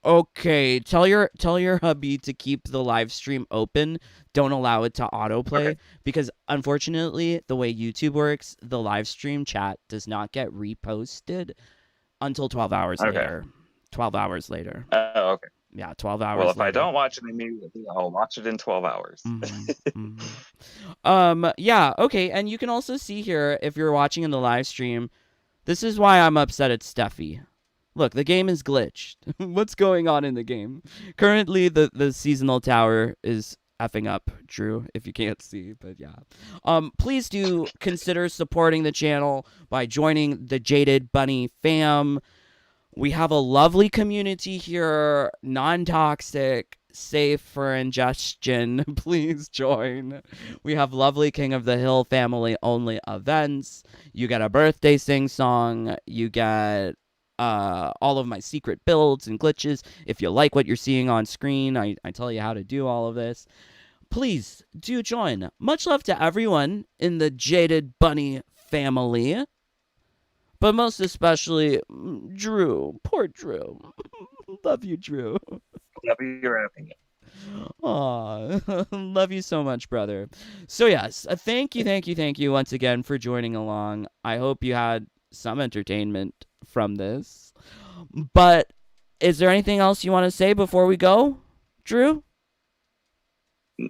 Speaker 1: Okay. Tell your hubby to keep the live stream open. Don't allow it to
Speaker 2: Okay.
Speaker 1: autoplay because unfortunately, the way YouTube works, the live stream chat does not get reposted until 12 hours
Speaker 2: Okay.
Speaker 1: later. 12 hours later.
Speaker 2: Okay.
Speaker 1: Yeah, 12
Speaker 2: Well,
Speaker 1: hours
Speaker 2: if I
Speaker 1: later.
Speaker 2: don't watch it immediately, I'll watch it in 12 hours.
Speaker 1: Yeah, okay. And you can also see here if you're watching in the live stream, this is why I'm upset at Steffi. Look, the game is glitched. What's going on in the game? Currently, the seasonal tower is effing up Drew if you can't see, but yeah. Please do consider supporting the channel by joining the Jaded Bunny fam. We have a lovely community here, non-toxic, safe for ingestion. Please join. We have lovely King of the Hill family only events. You get a birthday sing song. You get all of my secret builds and glitches. If you like what you're seeing on screen, I tell you how to do all of this. Please do join. Much love to everyone in the Jaded Bunny family. But most especially, Drew. Poor Drew. Love you, Drew.
Speaker 2: Love you, Rafi.
Speaker 1: Aw, love you so much, brother. So yes, thank you once again for joining along. I hope you had some entertainment from this. But is there anything else you want to say before we go, Drew?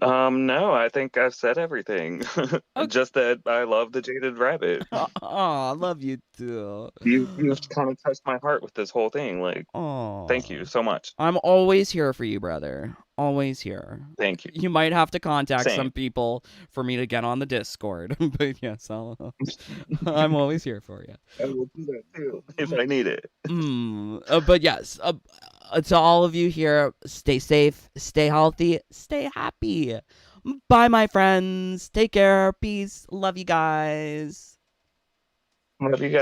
Speaker 2: No, I think I've said everything.
Speaker 1: Okay.
Speaker 2: Just that I love the Jaded Rabbit.
Speaker 1: Aw, love you too.
Speaker 2: You've kind of touched my heart with this whole thing. Like,
Speaker 1: Aw.
Speaker 2: thank you so much.
Speaker 1: I'm always here for you, brother. Always here.
Speaker 2: Thank you.
Speaker 1: You might have to contact
Speaker 2: Same.
Speaker 1: some people for me to get on the Discord, but yes, I'm always here for you.
Speaker 2: I will do that too if I need it.
Speaker 1: But yes, to all of you here, stay safe, stay healthy, stay happy. Bye, my friends. Take care. Peace. Love you guys.
Speaker 2: Love you guys.